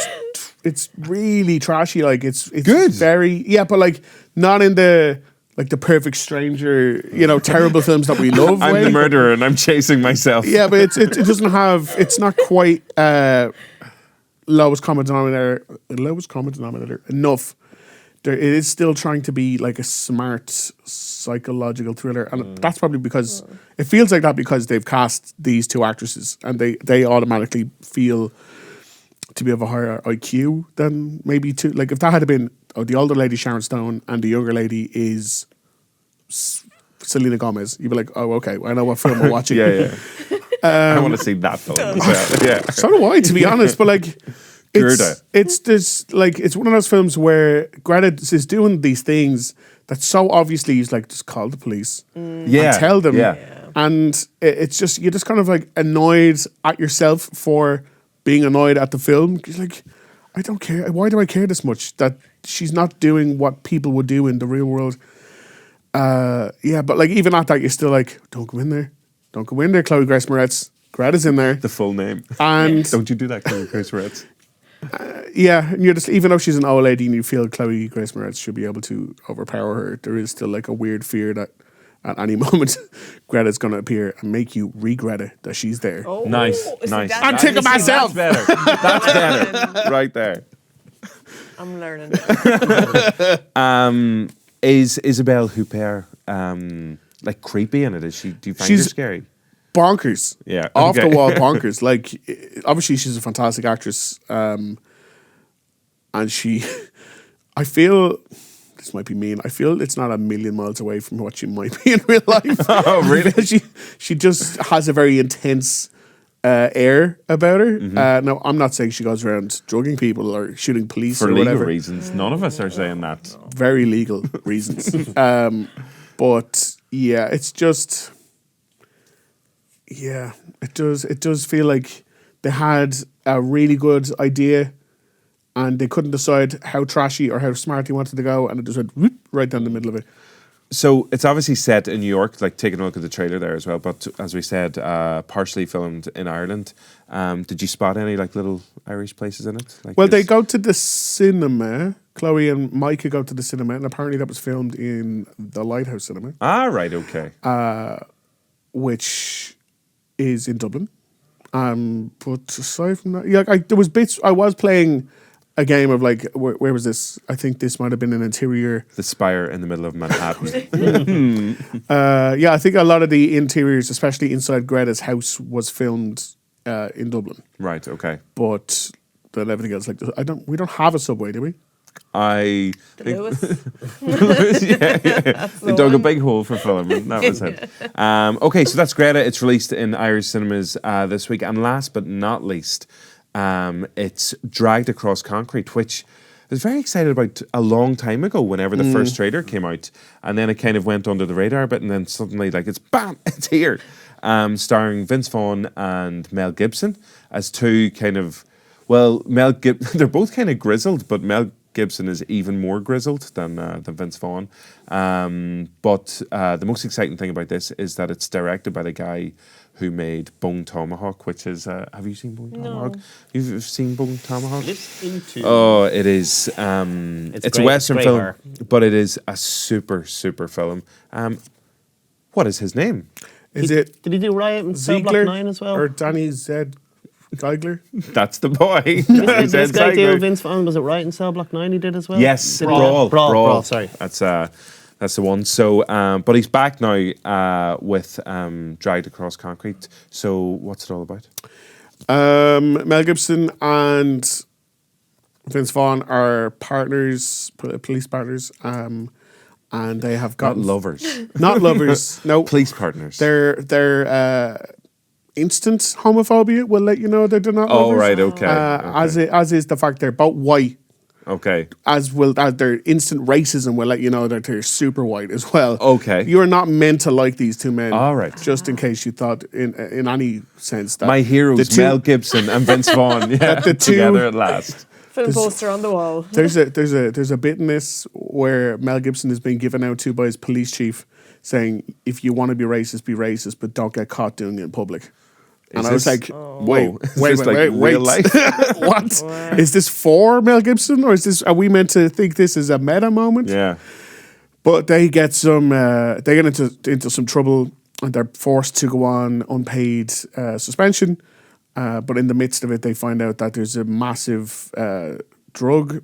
it's really trashy. Like it's Good. very but like not in the like the Perfect Stranger, terrible films that we love. I'm way. the murderer and I'm chasing myself. Yeah, but it doesn't have. It's not quite lowest common denominator enough. It is still trying to be like a smart psychological thriller, and that's probably because it feels like that because they've cast these two actresses, and they automatically feel to be of a higher IQ than maybe two. Like if that had been the older lady Sharon Stone and the younger lady is Selena Gomez, you'd be like, oh okay, I know what film we're watching. Yeah. I want to see that film as well. Yeah. So do I, to be honest. But like, Gerda. it's this like it's one of those films where Greta is doing these things that so obviously he's like, just call the police, Yeah. and tell them. Yeah. And it's just, you're just kind of like annoyed at yourself for being annoyed at the film. You're like, I don't care. Why do I care this much that she's not doing what people would do in the real world? Yeah, but like even at that, you're still like, don't go in there. Don't go in there, Chloe Grace Moretz. Greta's in there. The full name. And don't you do that, Chloe Grace Moretz? Yeah, and you're just, even though she's an old lady and you feel Chloe Grace Moretz should be able to overpower her, there is still like a weird fear that at any moment Greta's going to appear and make you regret it that she's there. Oh, nice. I'm taking myself. That's better. That's better. Right there. I'm learning. Is Isabelle Huppert like creepy in it? Is she? Do you find her scary? Bonkers. Yeah. Off the wall bonkers. Like, obviously she's a fantastic actress. And she, I feel, this might be mean, I feel it's not a million miles away from what she might be in real life. Oh, really? she just has a very intense air about her. Mm-hmm. No, I'm not saying she goes around drugging people or shooting police for or legal whatever. reasons. None of us are saying that. Very legal reasons. But yeah, it's just... Yeah, it does feel like they had a really good idea and they couldn't decide how trashy or how smart they wanted to go, and it just went whoop, right down the middle of it. So it's obviously set in New York, like taking a look at the trailer there as well, but as we said, partially filmed in Ireland. Did you spot any like little Irish places in it? Like They go to the cinema. Chloe and Micah go to the cinema, and apparently that was filmed in the Lighthouse Cinema. Ah, right, okay. Which is in Dublin. But aside from that, yeah, there was bits. I was playing a game of like, where was this? I think this might have been an interior. The spire in the middle of Manhattan. Yeah, I think a lot of the interiors, especially inside Greta's house, was filmed in Dublin. Right. Okay. But then everything else, like, we don't have a subway, do we? I think Lewis. yeah. They dug a big hole for filming. That was it. Okay, so that's Greta. It's released in Irish cinemas this week. And last but not least, it's Dragged Across Concrete, which I was very excited about a long time ago whenever the first trailer came out. And then it kind of went under the radar a bit, and then suddenly, like, it's bam, it's here. Starring Vince Vaughn and Mel Gibson as two kind of, they're both kind of grizzled, but Mel Gibson is even more grizzled than Vince Vaughn. But the most exciting thing about this is that it's directed by the guy who made Bone Tomahawk, which is... have you seen Bone Tomahawk? You've seen Bone Tomahawk? Oh, it is... it's a Western film, but it is a super, super film. What is his name? Did he do Riot in Cell Block 9 as well? Or Danny Z. Geigler? That's the boy. This guy do Vince Vaughn, was it Riot in Cell Block 9 he did as well? Yes, Brawl, sorry. That's the one. So, but he's back now with Dragged Across Concrete. So, what's it all about? Mel Gibson and Vince Vaughn are partners, police partners, and they have got Not lovers. Not lovers. No, police partners. They're instant homophobia will let you know that they're not lovers. Oh, right, okay. As is the fact they're both white. Okay. As their instant racism will let you know that they're super white as well. Okay. You're not meant to like these two men. All right. Just in case you thought in any sense that my heroes, Mel Gibson and Vince Vaughn, together at last. Film poster on the wall. There's a bit in this where Mel Gibson is being given out to by his police chief, saying, "If you want to be racist, but don't get caught doing it in public." And I was like, wait, real life? What? Is this for Mel Gibson, or are we meant to think this is a meta moment? Yeah. But they get into some trouble, and they're forced to go on unpaid suspension. But in the midst of it, they find out that there's a massive drug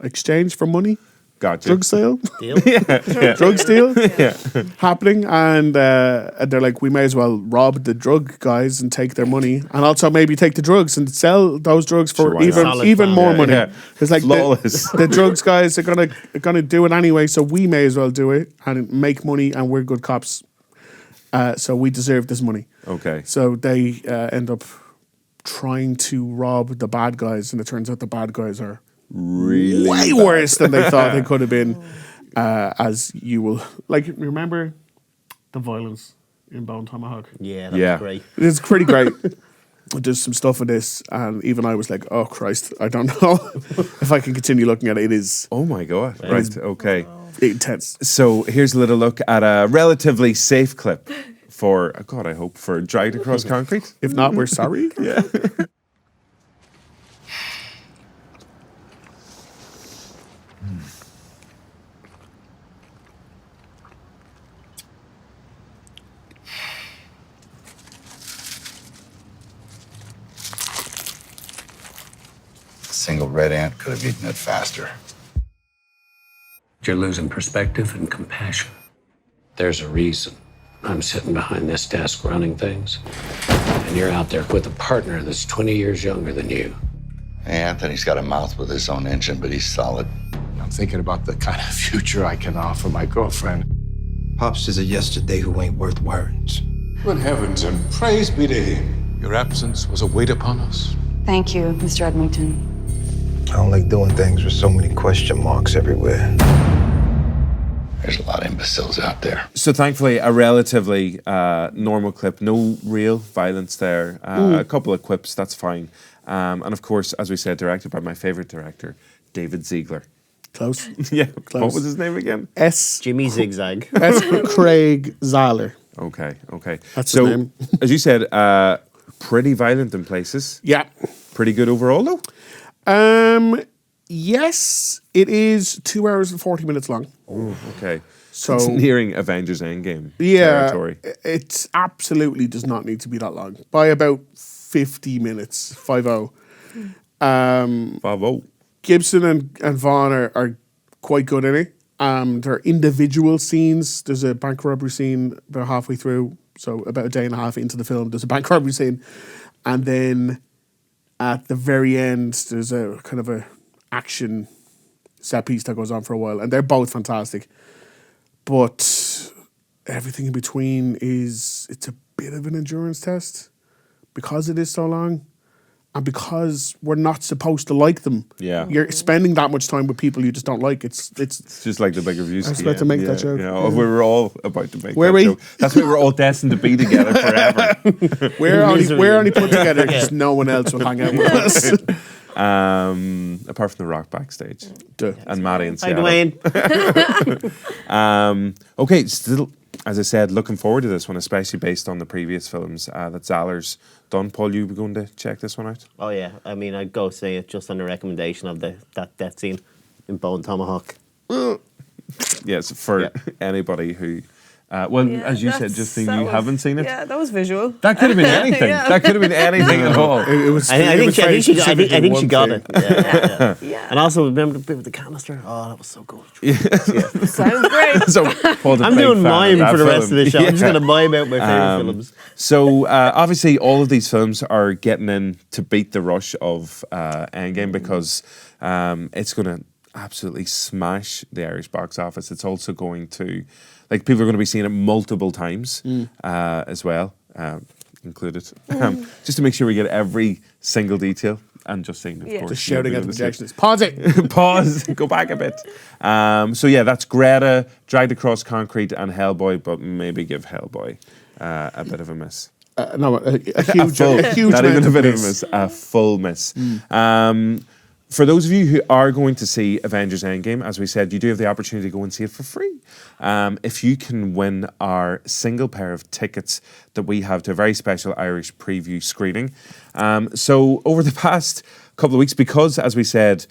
exchange for money. Gotcha. Drug sale? Deal? Yeah. Drugs deal? Yeah. Happening. And they're like, we may as well rob the drug guys and take their money, and also maybe take the drugs and sell those drugs for even more money. Yeah. It's like the drugs guys are gonna do it anyway, so we may as well do it and make money, and we're good cops. So we deserve this money. Okay. So they end up trying to rob the bad guys, and it turns out the bad guys are really way worse than they thought they could have been. As you will remember the violence in Bone Tomahawk. Yeah, that's great. It's pretty great. There's some stuff in this, and even I was like, "Oh Christ, I don't know if I can continue looking at it." It is. Oh my God! Right, okay. Intense. So here's a little look at a relatively safe clip for God, I hope, for Dragged Across Concrete. If not, we're sorry. Yeah. A single red ant could have eaten it faster. You're losing perspective and compassion. There's a reason I'm sitting behind this desk running things, and you're out there with a partner that's 20 years younger than you. Hey, Anthony's got a mouth with his own engine, but he's solid. I'm thinking about the kind of future I can offer my girlfriend. Pops is a yesterday who ain't worth words. Good heavens and praise be to him. Your absence was a weight upon us. Thank you, Mr. Edmonton. I don't like doing things with so many question marks everywhere. There's a lot of imbeciles out there. So thankfully, a relatively normal clip. No real violence there. A couple of quips, that's fine. And of course, as we said, directed by my favorite director, David Ziegler. Close. Yeah. Close. What was his name again? Jimmy Zigzag. S. Craig Zahler. Okay. That's so, his name. as you said, pretty violent in places. Yeah. Pretty good overall, though? Yes, it is 2 hours and 40 minutes long. Oh, okay. So it's nearing Avengers Endgame Yeah, territory. it absolutely does not need to be that long. By about 50 minutes, 5-0. 5-0. Gibson and Vaughn are quite good in it. There are individual scenes. There's a bank robbery scene about halfway through, so about a day and a half into the film, there's a bank robbery scene. And then at the very end, there's a kind of a action set piece that goes on for a while, and they're both fantastic. But everything in between it's a bit of an endurance test because it is so long. And because we're not supposed to like them, you're spending that much time with people you just don't like. It's just like the Big Reviewski. I was about to make that joke. Yeah. We were all about to make Were that we? joke. That's why we're all destined to be together forever. We're only put together because no one else will hang out with us. Apart from the Rock backstage. Duh. And Maddie and Hi, Seattle. Dwayne. Okay, still, as I said, looking forward to this one, especially based on the previous films that Zahler's done. Paul, you were going to check this one out? Oh yeah, I mean, I'd go say it just on the recommendation of that death scene in Bone Tomahawk. Yes, for anybody who... as you said, Justine, you haven't seen it? Yeah, that was visual. That could have been anything. Yeah. That could have been anything at all. It was. I think she got it. Yeah. And also remember the bit with the canister. Oh, that was so good. Sounds great. So, Paul's a I'm big doing fan mime of for that the rest of film. the show. I'm just going to mime out my favorite films. So obviously, all of these films are getting in to beat the rush of Endgame because it's going to absolutely smash the Irish box office. It's also going to, like, people are going to be seeing it multiple times as well, included, just to make sure we get every single detail. And Justine, of course. Just shouting at the projectionist. Pause it. Pause. Go back a bit. So yeah, that's Greta, Dragged Across Concrete, and Hellboy, but maybe give Hellboy a bit of a miss. No, a huge not even a bit of a miss. miss, a full miss. For those of you who are going to see Avengers Endgame, as we said, you do have the opportunity to go and see it for free. If you can win our single pair of tickets that we have to a very special Irish preview screening. So over the past couple of weeks, because, as we said,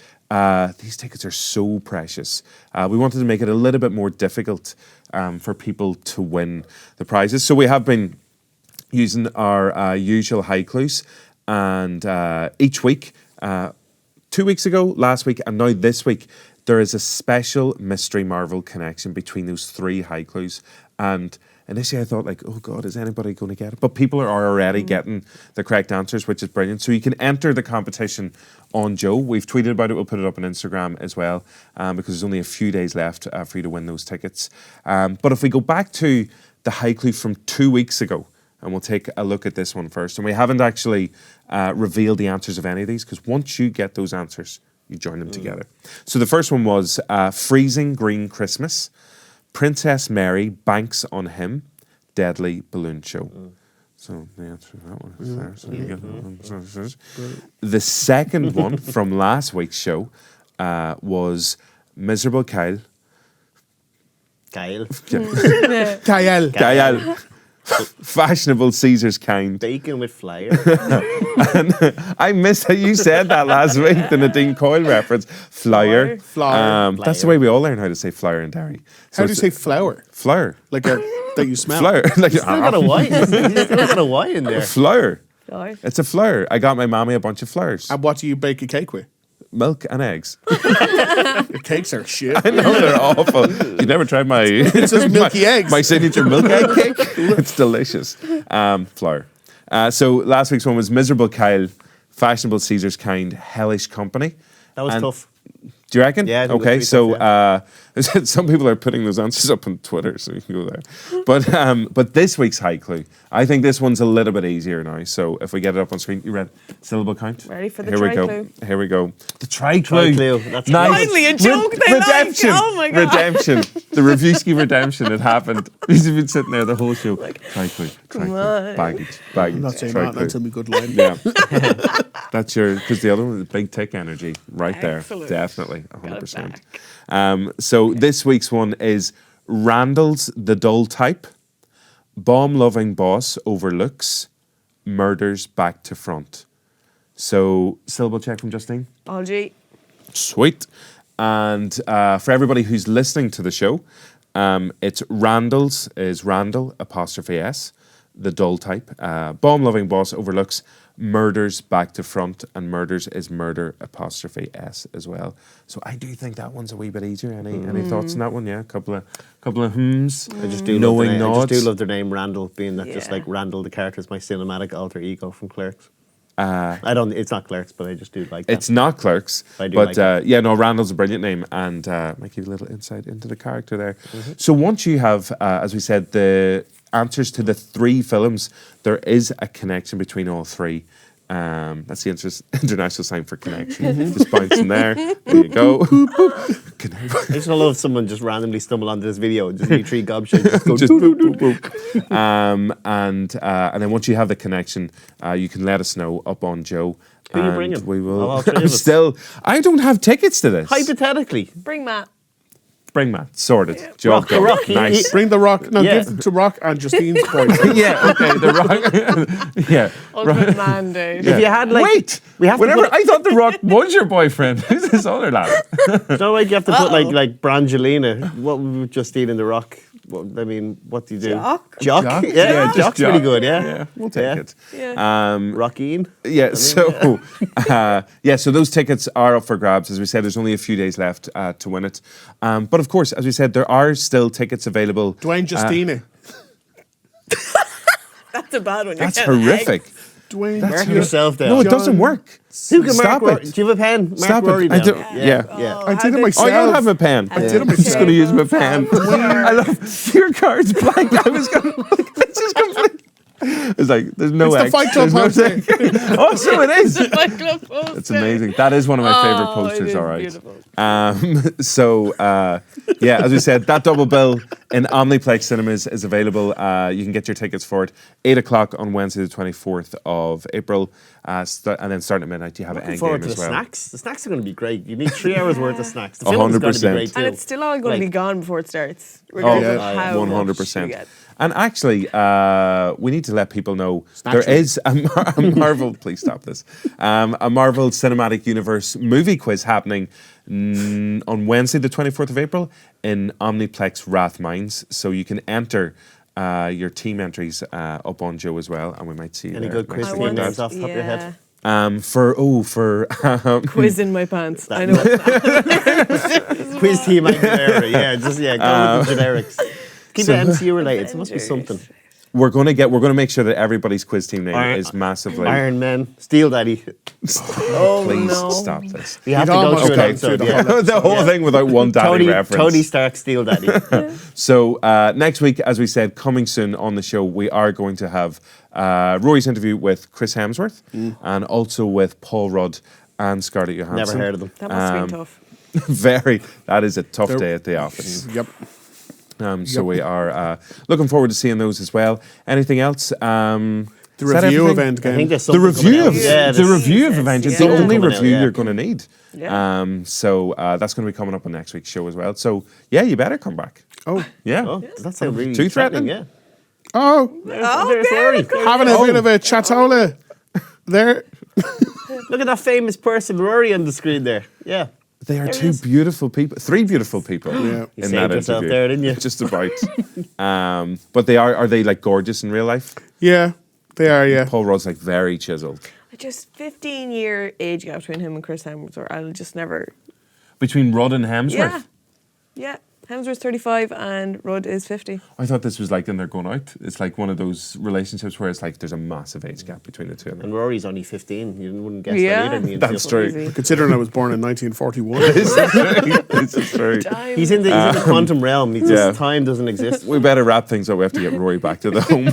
these tickets are so precious, we wanted to make it a little bit more difficult for people to win the prizes. So we have been using our usual high clues, and each week... 2 weeks ago, last week, and now this week, there is a special Mystery Marvel connection between those three high clues. And initially I thought, like, oh God, is anybody going to get it? But people are already getting the correct answers, which is brilliant. So you can enter the competition on Joe. We've tweeted about it. We'll put it up on Instagram as well, because there's only a few days left for you to win those tickets. But if we go back to the high clue from 2 weeks ago, and we'll take a look at this one first. And we haven't actually revealed the answers of any of these, because once you get those answers, you join them together. So the first one was Freezing Green Christmas, Princess Mary banks on him, Deadly Balloon Show. So the answer to that one is there. So you get that one. The second one from last week's show was Miserable Kyle. Kyle. Kyle. Fashionable Caesar's Kind. Bacon with flour. And I missed how you said that last week, the Nadine Coyle reference. Flour. That's the way we all learn how to say flour in Derry. So How do you say flour? Flour. Like that you smell. Flour. Like, You still got a Y. You still got a Y in there. Flour. Flour. It's a flour. I got my mommy a bunch of flours. And what do you bake a cake with? Milk and eggs. Your cakes are shit. I know they're awful. You never tried my It's just milky eggs. My signature milk egg cake. It's delicious. Flour. So last week's one was Miserable Kyle, Fashionable Caesar's Kind, Hellish Company. That was tough. Do you reckon? Yeah. I think Okay. it was So pretty tough, some people are putting those answers up on Twitter, so you can go there. But this week's high clue, I think this one's a little bit easier now. So if we get it up on screen, you ready? Syllable count. Ready for the Here we go. tri-clue. Here we go. The tri-clue. Tri-clue. That's Nice. Finally, a joke they redemption. like. Oh my God. Redemption. The Reviewski redemption. It happened. He's been sitting there the whole show. Tri-clue. Come Tri-clue. on. Baggage. I'm not saying that. Tri-clue. That's a good line. Yeah. That's your, because the other one is big tick energy right Excellent. there. Definitely. 100%. So this week's one is Randall's the dull type, bomb-loving boss overlooks, murders back to front. So, syllable check from Justine. All G. Sweet. And for everybody who's listening to the show, it's Randall's is Randall apostrophe S, the dull type. Bomb-loving boss overlooks, murders back to front, and murders is murder apostrophe S as well. So I do think that one's a wee bit easier. Any thoughts on that one? Yeah, couple of hums. I just do knowing love the name. I nods. just do love their name Randall, being that just Yeah. like Randall the character is my cinematic alter ego from Clerks. I don't. It's not Clerks, but I just do like that. It's not Clerks, I do but like that. yeah, no, Randall's a brilliant name, and might give you a little insight into the character there. So once you have, as we said, the answers to the 3 films, there is a connection between all 3. That's the international sign for connection. Just bouncing there. There you go. I just love someone just randomly stumble onto this video, just you 3 gobshites just go Just doo, doo, boop, doo. boop, boop. And then once you have the connection, you can let us know up on Joe. Who are you and bringing? We will. Of all 3 of I'm us? still. I don't have tickets to this. Hypothetically, Bring Matt. Bring Matt. Sorted. Job Rock, done. Rock, Nice. Bring the rock. No, Yeah. give them to Rock and Justine's boyfriend. Yeah. Okay. The Rock. Yeah. Ultimate mandate. if you had like, Wait. we have to Whenever put, I thought the Rock was your boyfriend. Who's this other lad? no, like you have to put like Brangelina. What would Justine and the Rock? What, I mean, what do you do? Jock? Jock? Jock? Yeah, Yeah, just Jock's pretty Jock. good. Yeah, Yeah, we'll take it. Yeah. Rockine. Yeah, so so those tickets are up for grabs. As we said, there's only a few days left to win it. But of course, as we said, there are still tickets available. Dwayne Justine. That's a bad one. That's You're getting horrific. Dwayne. Mark yourself down. No, it doesn't work. Who can Stop Mark? it. Do you have a pen? Mark Stop Rory it. I down. don't, yeah. Yeah. I did it Oh, myself. you don't have a pen. I did it I'm just myself. going to use my pen. I love your card's blank. I was going to. It's just complete. It's like there's no It's the X. Fight Club There's no poster. X. Oh, so it is. Fight Club poster. It's amazing. That is one of my favorite Oh, posters. it is All right. beautiful. So yeah, as we said, that double bill in Omniplex Cinemas is available. You can get your tickets for it 8:00 on Wednesday, the 24th of April, and then starting at midnight. You have Looking an forward Endgame to the as well. snacks. The snacks are going to be great. You need 3 hours worth of snacks. The film is going to be 100%. great too. And it's still all going to be gone before it starts. Oh, Regardless of how 100%. much you get. And actually, we need to let people know there Snatch it. is a Marvel. Please stop this. A Marvel Cinematic Universe movie quiz happening on Wednesday, the 24th of April, in Omniplex Rathmines. So you can enter your team entries up on Joe as well, and we might see you Any there good next quiz week. names off the top of your head? For Quiz in my pants. I know. Quiz team Aguilera. Yeah, just go with the generics. Keep it MCU related. It must be something. we're gonna make sure that everybody's quiz team name is massively Iron Man, Steel Daddy. Please stop this. You have to go through an episode. The whole thing without one daddy reference. Tony Stark, Steel Daddy. So next week, as we said, coming soon on the show, we are going to have Rory's interview with Chris Hemsworth and also with Paul Rudd and Scarlett Johansson. Never heard of them. That must have been tough. Very. That is a tough day at the office. Yep. So we are looking forward to seeing those as well. Anything else? The review of Endgame. I think there's The something review coming of out. the review of Avengers, the Something only coming out, review yeah. you're going to need. Yeah. So that's going to be coming up on next week's show as well. So yeah, you better come back. Oh, Yeah. Oh, that sounds really Too threatening. Yeah. oh, There's Rory. having a bit of a chatola there. Look at that famous person, Rory, on the screen there. Yeah. They are There two it is. beautiful people, three beautiful people Yeah. You in saved that yourself interview. there, didn't you? Just about. But they are they like gorgeous in real life? Yeah, they are. Yeah. Paul Rudd's like very chiseled. Just 15-year age gap between him and Chris Hemsworth. I'll just never. Between Rudd and Hemsworth? Yeah. Hemsworth's 35 and Rudd is 50. I thought this was like when they're going out. It's like one of those relationships where it's like there's a massive age gap between the two of them. And Rory's only 15. You wouldn't guess Yeah. that either. That's true. Easy. Considering I was born in 1941. This is true. Time. He's in the quantum realm. He just, yeah. time doesn't exist. We better wrap things up. We have to get Rory back to the home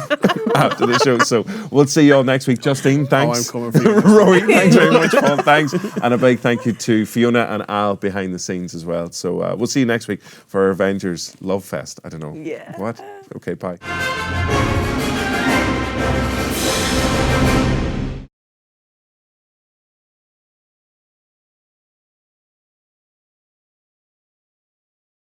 after the show. So we'll see you all next week. Justine, thanks. I'm coming for you. Rory, thanks very much. Paul, thanks. And a big thank you to Fiona and Al behind the scenes as well. So we'll see you next week for Avengers Love Fest. I don't know. Yeah. What? Okay, bye.